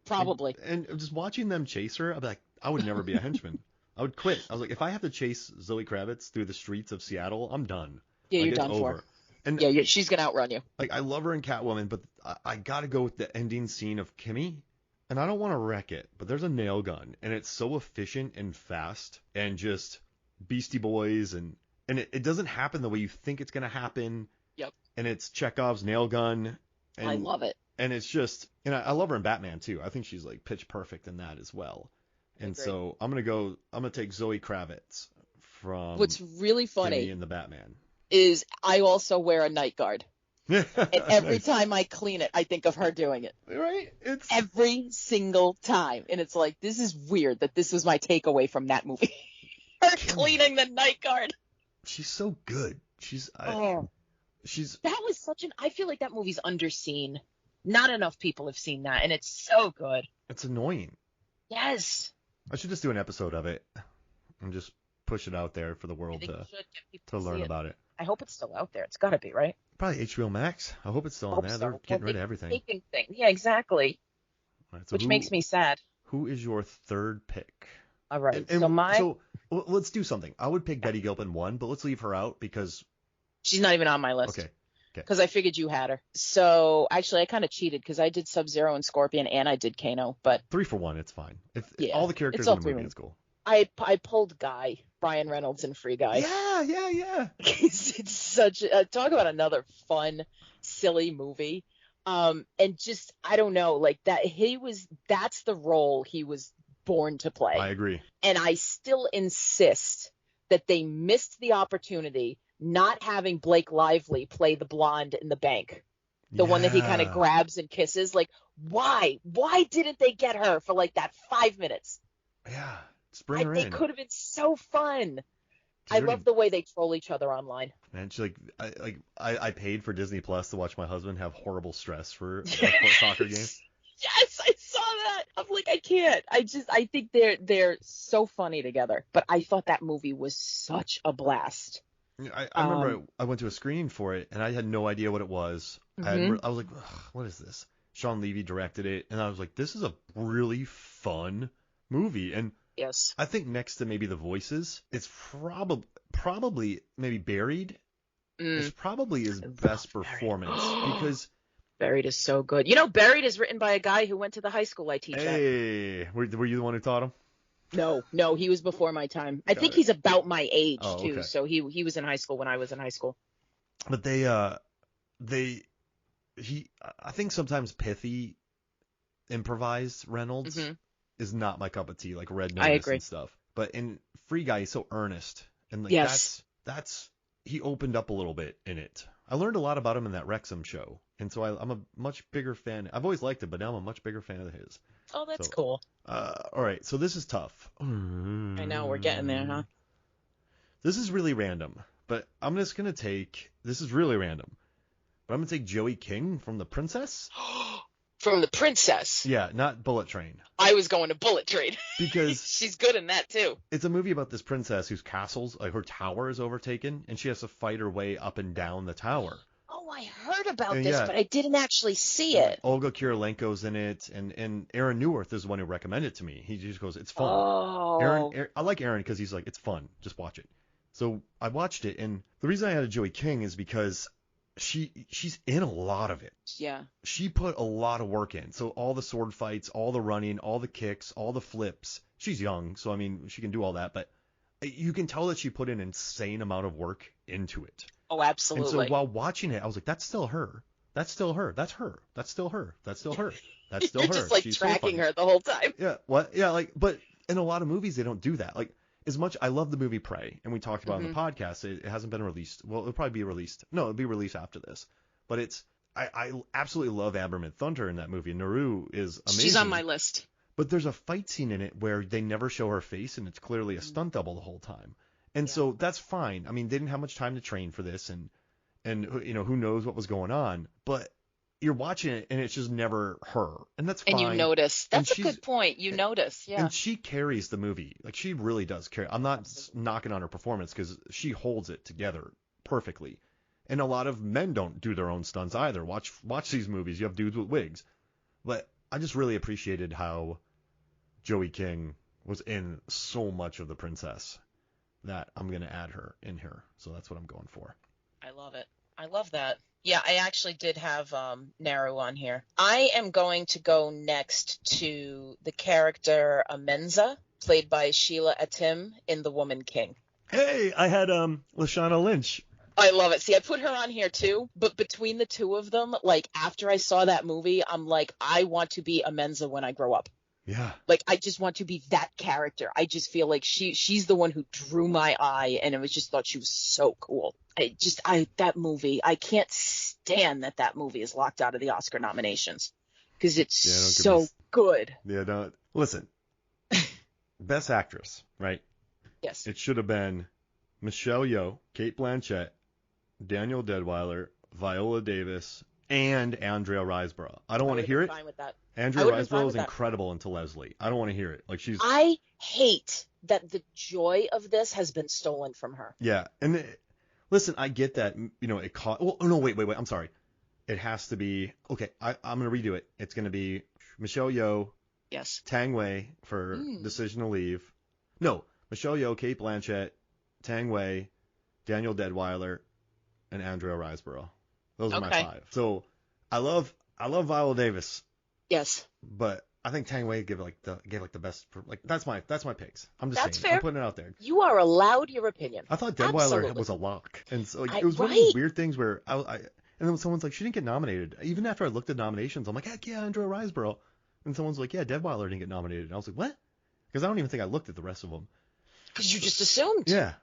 Probably. And just watching them chase her, I'd be like, I would never be a henchman. I would quit. I was like, if I have to chase Zoe Kravitz through the streets of Seattle, I'm done. Yeah, like, you're done over. for. And she's gonna outrun you. Like I love her in Catwoman, but I gotta go with the ending scene of Kimmy. And I don't want to wreck it, but there's a nail gun, and it's so efficient and fast, and just Beastie Boys, and it doesn't happen the way you think it's gonna happen. Yep. And it's Chekhov's nail gun. And, I love it. And it's just, I love her in Batman too. I think she's like pitch perfect in that as well. And so I'm gonna take Zoe Kravitz from. What's really funny in the Batman is I also wear a night guard. And every time I clean it, I think of her doing it. Right? It's every single time. And it's like, this is weird that this was my takeaway from that movie. Her cleaning the night guard. She's so good. She's that was I feel like that movie's underseen. Not enough people have seen that, and it's so good. It's annoying. Yes. I should just do an episode of it and just push it out there for the I world think you should get people to to learn see it. about it. I hope it's still out there. It's got to be, right? Probably HBO Max. I hope it's still on Hope there. so. They're getting rid of everything. Making thing. Yeah, exactly. All right, so Which makes me sad. Who is your third pick? All right. And so let's do something. I would pick Betty Gilpin 1, but let's leave her out because she's not even on my list. Okay. Because I figured you had her. So actually, I kind of cheated because I did Sub-Zero and Scorpion and I did Kano. But 3 for 1, it's fine. If yeah, all the characters all in the movie, three. it's cool. I pulled Guy, Ryan Reynolds in Free Guy. Yeah. It's such talk about another fun, silly movie. And just I don't know, like that's the role he was born to play. I agree. And I still insist that they missed the opportunity not having Blake Lively play the blonde in the bank. The one that he kind of grabs and kisses. Like, why? Why didn't they get her for like that 5 minutes? Yeah. Just bring her in. They could have been so fun. I love the way they troll each other online. Man, she's I paid for Disney Plus to watch my husband have horrible stress for a soccer game. Yes, I saw that. I'm like, I can't. I think they're so funny together. But I thought that movie was such a blast. I remember I went to a screening for it and I had no idea what it was. Mm-hmm. I was like, what is this? Sean Levy directed it, and I was like, this is a really fun movie. And yes, I think next to maybe The Voices, it's probably maybe Buried. It's probably his best performance because Buried is so good. You know, Buried is written by a guy who went to the high school I teach at. Hey, were you the one who taught him? No, he was before my time. I think he's about my age too. Okay. So he was in high school when I was in high school. But I think sometimes pithy, improvised Reynolds is not my cup of tea, like Red Notice and stuff. But in Free Guy, he's so earnest, and like that's he opened up a little bit in it. I learned a lot about him in that Wrexham show, and so I'm a much bigger fan. I've always liked him, but now I'm a much bigger fan of his. Oh, that's cool. All right, so this is tough. I know, we're getting there, huh? This is really random, but I'm just gonna take. This is really random, but I'm gonna take Joey King from The Princess. From The Princess. Yeah, not Bullet Train. I was going to Bullet Train. Because she's good in that too. It's a movie about this princess whose castle's, like her tower is overtaken, and she has to fight her way up and down the tower. Oh, I heard about this, but I didn't actually see it. Olga Kurylenko's in it, and Aaron Newirth is the one who recommended it to me. He just goes, it's fun. Oh. Aaron, I like Aaron because he's like, it's fun. Just watch it. So I watched it, and the reason I had a Joey King is because she's in a lot of it. Yeah. She put a lot of work in. So all the sword fights, all the running, all the kicks, all the flips. She's young, so I mean, she can do all that, but you can tell that she put an insane amount of work into it. Oh, absolutely. And so while watching it, I was like, that's still her. That's still her. That's her. That's still her. That's still her. That's still her. You're just like She's tracking her the whole time. Yeah. What? Yeah. Like, but in a lot of movies, they don't do that. Like, as much I love the movie Prey, and we talked about it in the podcast. It hasn't been released. Well, it'll probably be released. No, it'll be released after this. But I absolutely love Amber Thunder in that movie. Naru is amazing. She's on my list. But there's a fight scene in it where they never show her face, and it's clearly a stunt double the whole time. And so that's fine. I mean, they didn't have much time to train for this, and you know, who knows what was going on. But you're watching it, and it's just never her, and that's fine. And you notice. That's a good point. You notice, yeah. And she carries the movie. Like, she really does carry. I'm not knocking on her performance because she holds it together perfectly. And a lot of men don't do their own stunts either. Watch these movies. You have dudes with wigs. But I just really appreciated how Joey King was in so much of The Princess that I'm going to add her in here. So that's what I'm going for. I love it. I love that. Yeah, I actually did have Naru on here. I am going to go next to the character Amenza, played by Sheila Atim in The Woman King. Hey, I had Lashana Lynch. I love it. See, I put her on here too, but between the two of them, like after I saw that movie, I'm like, I want to be Amenza when I grow up. Yeah. Like, I just want to be that character. I just feel like she's the one who drew my eye, and thought she was so cool. That movie, I can't stand that movie is locked out of the Oscar nominations because it's so good. Yeah, don't listen. Best actress, right? Yes. It should have been Michelle Yeoh, Cate Blanchett, Daniel Deadwyler, Viola Davis, and Andrea Riseborough. I don't want to hear it. Fine with that. Andrea Riseborough is incredible into Leslie. I don't want to hear it. Like she's. I hate that the joy of this has been stolen from her. Yeah, and listen, I get that. You know, it caught. Well, oh no, wait. I'm sorry. It has to be okay. I'm gonna redo it. It's gonna be Michelle Yeoh. Yes. Tang Wei for Decision to Leave. No, Michelle Yeoh, Kate Blanchett, Tang Wei, Daniel Deadwyler, and Andrea Riseborough. Those are my 5. So I love Viola Davis. Yes. But I think Tang Wei gave the best. Like that's my picks. I'm just saying. Fair. I'm putting it out there. You are allowed your opinion. I thought Deadwyler was a lock, and so it was one of those weird things where and then someone's like, she didn't get nominated. Even after I looked at nominations, I'm like, heck yeah, Andrea Riseborough. And someone's like, yeah, Deadwyler didn't get nominated. And I was like, what? Because I don't even think I looked at the rest of them. Because you just assumed. Yeah.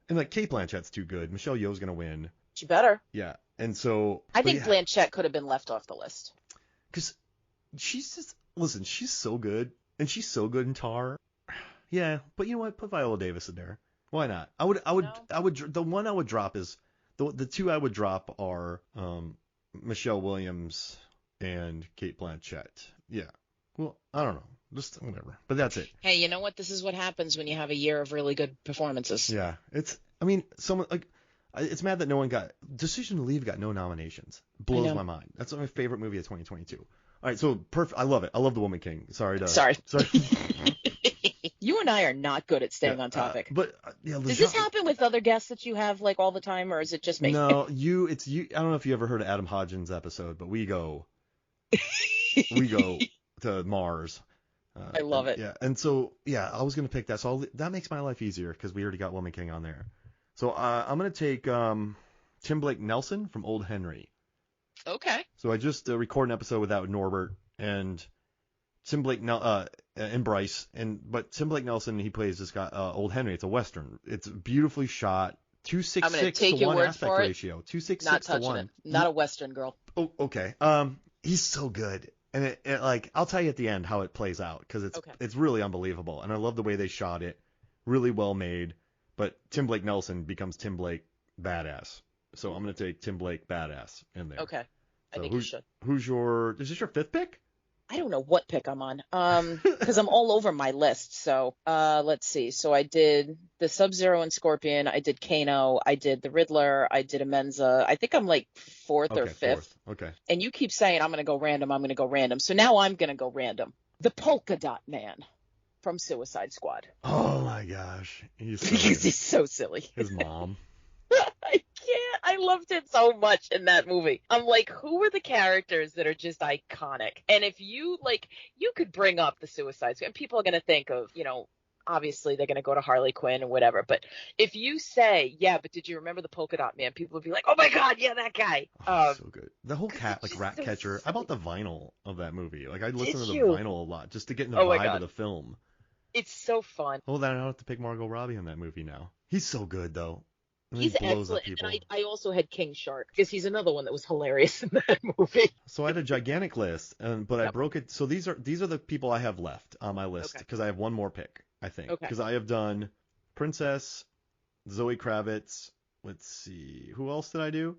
And like Kate Blanchett's too good. Michelle Yeoh's gonna win. She better. Yeah. And so I think Blanchett could have been left off the list. Because she's so good, and she's so good in Tar. Yeah, but you know what? Put Viola Davis in there. Why not? I would. The one I would drop is the 2 I would drop are Michelle Williams and Kate Blanchett. Yeah. Well, I don't know. Just whatever. But that's it. Hey, you know what? This is what happens when you have a year of really good performances. Yeah. It's mad that no one got Decision to Leave got no nominations. Blows my mind. That's my favorite movie of 2022. All right, so perfect. I love it. I love The Woman King. Sorry. You and I are not good at staying on topic. But does this happen with other guests that you have like all the time, or is it just me? No, it's you. I don't know if you ever heard of Adam Hodgins' episode, but we go to Mars. I love it. Yeah, and so I was gonna pick that. So that makes my life easier because we already got Woman King on there. So I'm gonna take Tim Blake Nelson from Old Henry. Okay. So I just recorded an episode without Norbert and Tim Blake and Bryce, but Tim Blake Nelson, he plays this guy Old Henry. It's a western. It's beautifully shot. 2:6 to 1 aspect ratio. 2:6 to 1. Not a western girl. Oh, okay. He's so good, and it like I'll tell you at the end how it plays out because it's really unbelievable, and I love the way they shot it. Really well made. But Tim Blake Nelson becomes Tim Blake Badass. So I'm gonna take Tim Blake Badass in there. Okay. I think you should. Is this your 5th pick? I don't know what pick I'm on. Because I'm all over my list. So let's see. So I did the Sub-Zero and Scorpion. I did Kano. I did the Riddler. I did Amenza. I think I'm like 4th or 5th. Okay. And you keep saying I'm gonna go random. So now I'm gonna go random. The Polka Dot Man from Suicide Squad. Oh my gosh. He's so silly. His mom. I can't. I loved it so much in that movie. I'm like, who are the characters that are just iconic? And if you could bring up the Suicide Squad, and people are going to think of, obviously they're going to go to Harley Quinn and whatever. But if you say, yeah, but did you remember the Polka Dot Man? People would be like, oh my God, yeah, that guy. So good. The whole cat, like Ratcatcher. So I bought the vinyl of that movie. Like I listened to the vinyl a lot just to get in the vibe of the film. It's so fun. Oh, then I don't have to pick Margot Robbie in that movie now. He's so good though. He's excellent, and I also had King Shark because he's another one that was hilarious in that movie. So I had a gigantic list, but I broke it. So these are the people I have left on my list because I have one more pick, I think. Because I have done Princess, Zoe Kravitz. Let's see, who else did I do?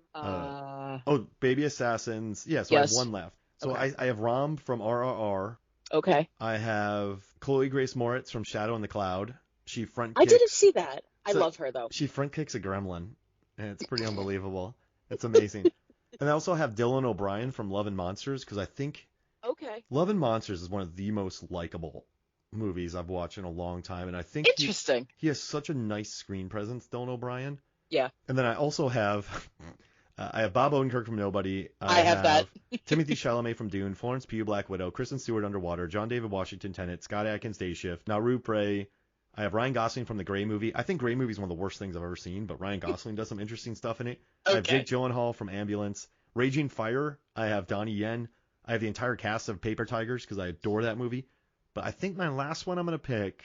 Baby Assassins. Yeah, so I have one left. So I have Rom from RRR. Okay. I have Chloe Grace Moritz from Shadow in the Cloud. She front. I didn't see that. I love her though. She front kicks a gremlin, and it's pretty unbelievable. It's amazing. And I also have Dylan O'Brien from Love and Monsters because I think Love and Monsters is one of the most likable movies I've watched in a long time, and I think interesting. He has such a nice screen presence, Dylan O'Brien. Yeah. And then I also have I have Bob Odenkirk from Nobody. I have that. Timothy Chalamet from Dune, Florence Pugh Black Widow, Kristen Stewart Underwater, John David Washington Tenet, Scott Adkins Day Shift, Naru Prey. I have Ryan Gosling from the Grey Movie. I think Grey Movie is one of the worst things I've ever seen, but Ryan Gosling does some interesting stuff in it. I have Jake Gyllenhaal from Ambulance. Raging Fire, I have Donnie Yen. I have the entire cast of Paper Tigers because I adore that movie. But I think my last one I'm going to pick...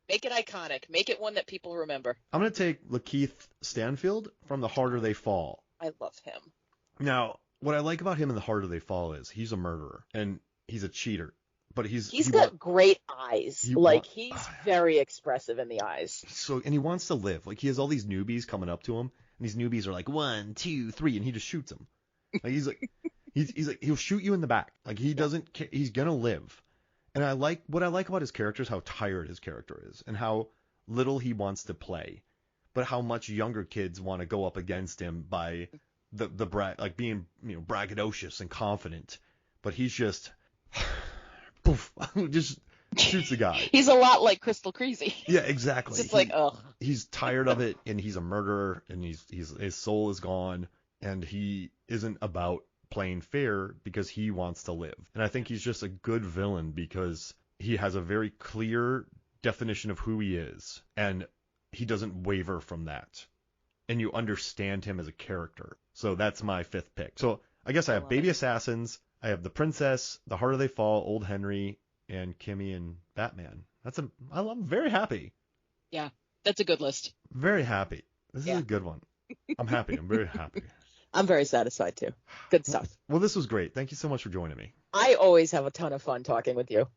Make it iconic. Make it one that people remember. I'm going to take Lakeith Stanfield from The Harder They Fall. I love him. Now, what I like about him in The Harder They Fall is he's a murderer, and he's a cheater. But he's got great eyes. He's very expressive in the eyes. And he wants to live. Like he has all these newbies coming up to him, and these newbies are like 1, 2, 3, and he just shoots them. Like He's like, he'll shoot you in the back. Like, he doesn't care. He's gonna live. And what I like about his character is how tired his character is and how little he wants to play, but how much younger kids want to go up against him by like being, braggadocious and confident. But he's just poof, just shoots the guy. He's a lot like Crystal Creasey. Yeah, exactly. Just like, ugh. He's tired of it, and he's a murderer, and his soul is gone, and he isn't about playing fair because he wants to live. And I think he's just a good villain because he has a very clear definition of who he is, and he doesn't waver from that. And you understand him as a character. So that's my 5th pick. So I guess I have Baby Assassins, I have The Princess, The Harder They Fall, Old Henry, and Kimmy and Batman. I'm very happy. Yeah, that's a good list. Very happy. This is a good one. I'm happy. I'm very happy. I'm very satisfied too. Good stuff. Well, this was great. Thank you so much for joining me. I always have a ton of fun talking with you.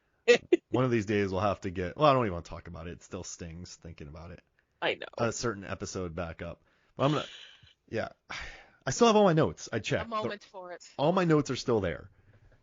One of these days we'll have to get, well, I don't even want to talk about it. It still stings thinking about it. I know. A certain episode back up. But I still have all my notes. I checked. A moment for it. All my notes are still there.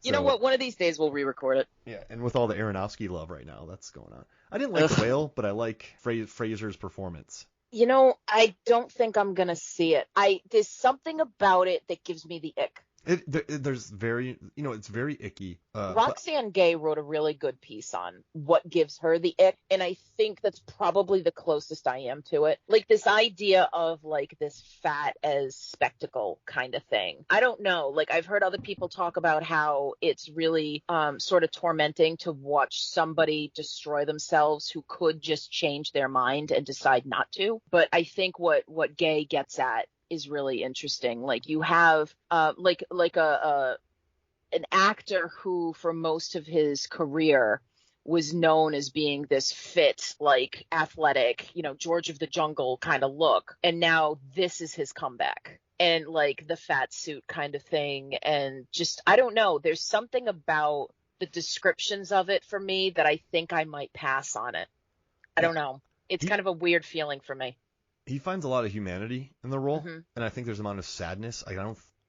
You know what? One of these days we'll re-record it. Yeah, and with all the Aronofsky love right now, that's going on. I didn't like The Whale, but I like Fraser's performance. I don't think I'm going to see it. There's something about it that gives me the ick. There's very, it's very icky. Roxane Gay wrote a really good piece on what gives her the ick, and I think that's probably the closest I am to it. Like this idea of like this fat as spectacle kind of thing. I don't know. Like I've heard other people talk about how it's really sort of tormenting to watch somebody destroy themselves who could just change their mind and decide not to. But I think what Gay gets at is really interesting. Like you have like an actor who for most of his career was known as being this fit, like athletic, George of the Jungle kind of look, and now this is his comeback, and like the fat suit kind of thing, and just I don't know, there's something about the descriptions of it for me that I think I might pass on it. I don't know, it's kind of a weird feeling for me. He finds a lot of humanity in the role, and I think there's an amount of sadness.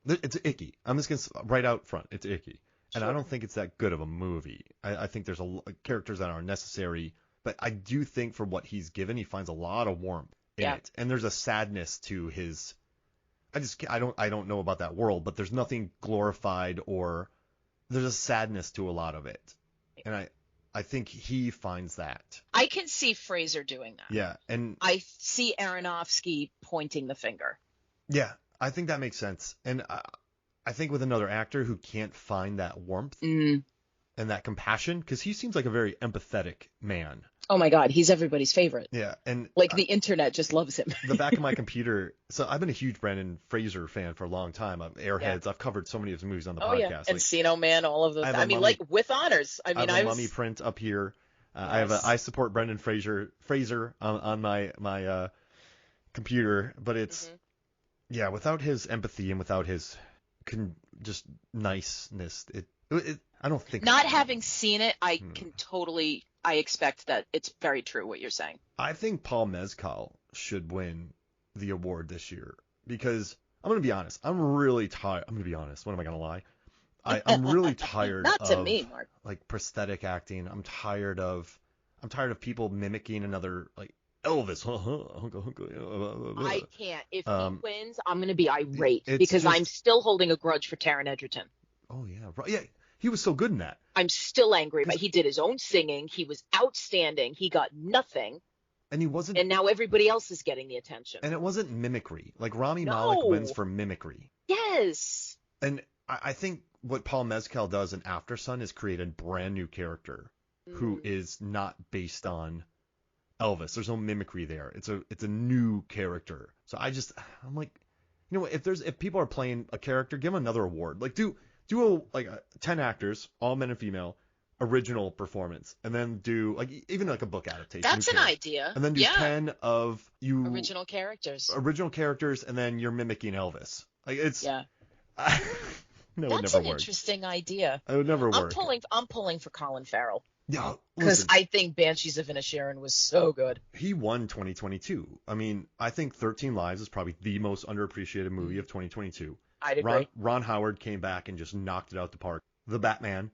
It's icky. I'm just gonna right out front. It's icky, and I don't think it's that good of a movie. I think there's characters that are necessary, but I do think for what he's given, he finds a lot of warmth in it, and there's a sadness to his. I don't know about that world, but there's nothing glorified or there's a sadness to a lot of it, and I think he finds that. I can see Fraser doing that. Yeah, and I see Aronofsky pointing the finger. Yeah, I think that makes sense. And I think with another actor who can't find that warmth and that compassion, because he seems like a very empathetic man. Oh my God, he's everybody's favorite. Yeah, and like the internet just loves him. The back of my computer. So I've been a huge Brendan Fraser fan for a long time. Airheads. I've covered so many of his movies on the podcast. Yeah. Encino Man, all of those. Like with honors. I have a mummy print up here. I support Brendan Fraser on my computer, but it's without his empathy and without his just niceness, I don't think. Not having seen it, I expect that it's very true what you're saying. I think Paul Mescal should win the award this year because I'm going to be honest. I'm really tired. I'm going to be honest. What am I going to lie? I'm really tired Not to me, Mark. Like prosthetic acting. I'm tired of people mimicking another like Elvis. I can't. If he wins, I'm going to be irate because I'm still holding a grudge for Taron Egerton. Oh yeah, right. Yeah. He was so good in that. I'm still angry, but he did his own singing. He was outstanding. He got nothing. And he wasn't. And now everybody else is getting the attention. And it wasn't mimicry. Like Rami Malek wins for mimicry. Yes. And I think what Paul Mescal does in Aftersun is create a brand new character who is not based on Elvis. There's no mimicry there. It's a new character. So I'm like, what? If people are playing a character, give them another award. Like do 10 actors, all men and female, original performance, and then do even a book adaptation. That's an idea. And then do 10 of you original characters, and then you're mimicking Elvis. That's an interesting idea. It would never work. I'm pulling for Colin Farrell. Yeah, because I think Banshees of Inisherin was so good. He won 2022. I mean, I think 13 Lives is probably the most underappreciated movie of 2022. I'd agree. Ron Howard came back and just knocked it out the park. The Batman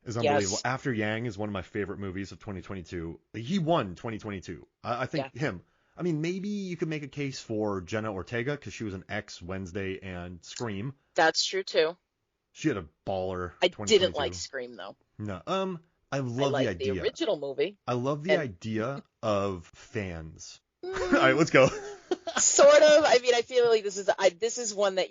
is unbelievable. Yes. After Yang is one of my favorite movies of 2022. He won 2022. I think him. I mean, maybe you could make a case for Jenna Ortega because she was an ex Wednesday and Scream. That's true too. She had a baller. I didn't like Scream though. No. I love the idea. The original movie. I love the idea of fans. All right, let's go. Sort of. I mean, I feel like this is one that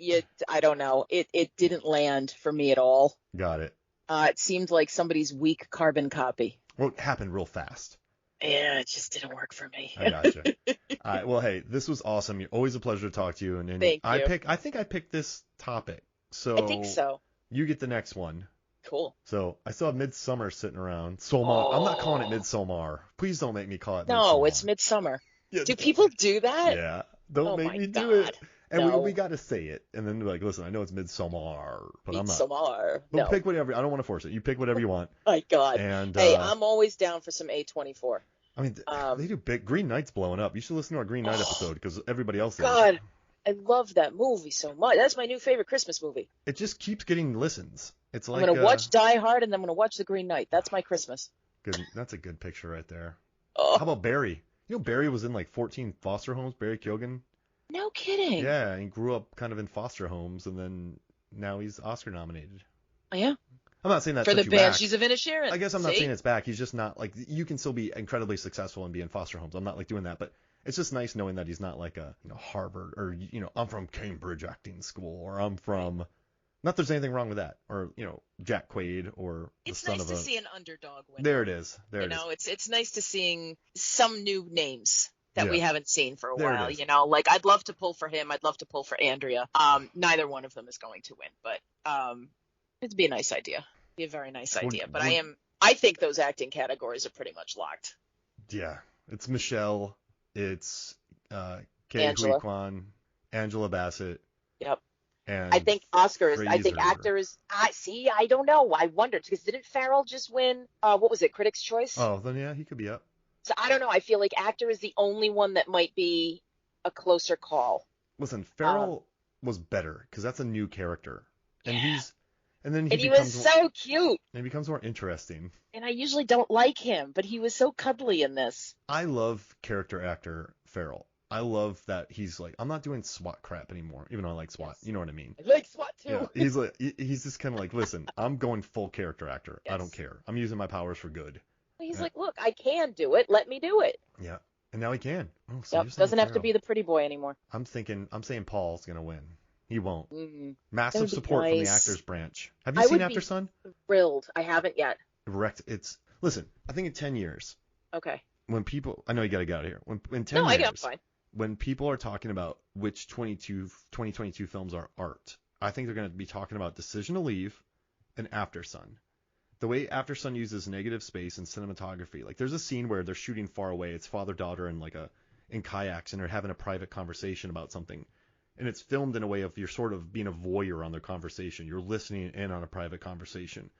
I don't know. It didn't land for me at all. Got it. It seemed like somebody's weak carbon copy. Well, it happened real fast. Yeah, it just didn't work for me. I gotcha. All right. Well, hey, this was awesome. Always a pleasure to talk to you. And Thank you. I think I picked this topic. So I think so. You get the next one. Cool. So I still have Midsummer sitting around. Solmar. I'm not calling it Midsommar. Please don't make me call it Midsommar. No, it's Midsummer. Yeah, do people do that? Yeah. Don't make me do it. And we got to say it. And then like, listen, I know it's Midsommar, but I'm not. Midsommar. Don't pick whatever. I don't want to force it. You pick whatever you want. My God. And hey, I'm always down for some A24. I mean, they do big. Green Knight's blowing up. You should listen to our Green Knight episode because everybody else is. God, I love that movie so much. That's my new favorite Christmas movie. It just keeps getting listens. It's like I'm gonna watch Die Hard and then I'm gonna watch The Green Knight. That's my Christmas. Good. That's a good picture right there. Oh. How about Barry? You know, Barry was in like 14 foster homes. Barry Keoghan. No kidding. Yeah, he grew up kind of in foster homes, and then now he's Oscar nominated. Oh yeah. I'm not saying that for the Banshees of Inisherin. I guess I'm not saying it's back. He's just not like, you can still be incredibly successful and be in foster homes. I'm not like doing that, but it's just nice knowing that he's not like a Harvard or I'm from Cambridge acting school or I'm from. Not that there's anything wrong with that, or Jack Quaid or the it's son nice of to a. see an underdog win. There it is. There it is. It's nice to seeing some new names that we haven't seen for a while. Like I'd love to pull for him. I'd love to pull for Andrea. Neither one of them is going to win, but it'd be a nice idea. Be a very nice idea. But I think those acting categories are pretty much locked. Yeah, it's Michelle. It's Kei Angela. Hui Kwan, Angela Bassett. Yep. And I think Oscars. Fraser. I think actors. I don't know. I wondered because didn't Farrell just win? What was it? Critics' Choice. Oh, then yeah, he could be up. So I don't know. I feel like actor is the only one that might be a closer call. Listen, Farrell was better because that's a new character, and he was so cute. And he becomes more interesting. And I usually don't like him, but he was so cuddly in this. I love character actor Farrell. I love that he's like, I'm not doing SWAT crap anymore, even though I like SWAT. Yes. You know what I mean? I like SWAT too. Yeah, he's just kind of like, listen, I'm going full character actor. Yes. I don't care. I'm using my powers for good. He's like, look, I can do it. Let me do it. Yeah, and now he can. Oh, so doesn't have to be the pretty boy anymore. I'm saying Paul's gonna win. He won't. Mm-hmm. Massive support from the actors branch. Have you seen After Sun? Thrilled. I haven't yet. Listen, I think in 10 years. Okay. When people, I know you gotta get out of here. In 10 years. I get it, fine. When people are talking about which 2022 films are art, I think they're going to be talking about Decision to Leave and After Sun. The way After Sun uses negative space and cinematography, like there's a scene where they're shooting far away. It's father-daughter in kayaks, and they're having a private conversation about something. And it's filmed in a way of you're sort of being a voyeur on their conversation. You're listening in on a private conversation.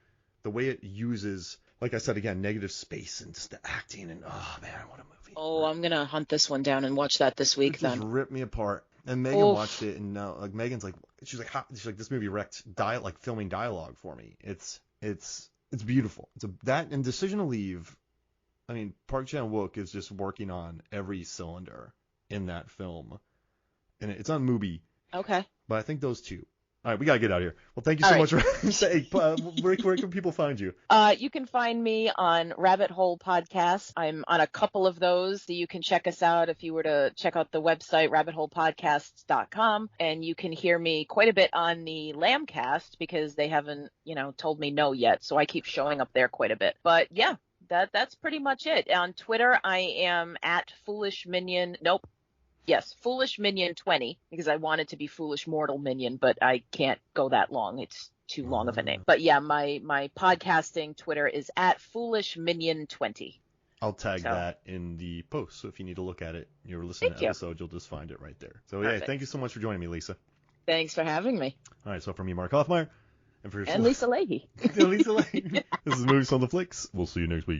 The way it uses, like I said again, negative space and just the acting, and oh man, what a movie. Oh, I'm gonna hunt this one down and watch that this week. It just ripped me apart. And Megan watched it, and now like Megan's like, she's like, this movie wrecked filming dialogue for me. It's beautiful. That and Decision to Leave. I mean, Park Chan-wook is just working on every cylinder in that film, and it's on Mubi. Okay. But I think those two. All right, we got to get out of here. Well, thank you so much. Where can people find you? You can find me on Rabbit Hole Podcast. I'm on a couple of those. So you can check us out if you were to check out the website, rabbitholepodcasts.com. And you can hear me quite a bit on the Lambcast because they haven't, told me no yet. So I keep showing up there quite a bit. But yeah, that's pretty much it. On Twitter, I am at Foolish Minion. Nope. Yes, Foolish Minion 20, because I wanted to be Foolish Mortal Minion, but I can't go that long. It's too long of a name. But yeah, my podcasting Twitter is at Foolish Minion 20. I'll tag that in the post, so if you need to look at it, you're listening to the episode, you'll just find it right there. So yeah, thank you so much for joining me, Lisa. Thanks for having me. All right, so from me, Mark Hoffmeyer, and Lisa Leahy. Lisa Leahy. This is Movies on the Flicks. We'll see you next week.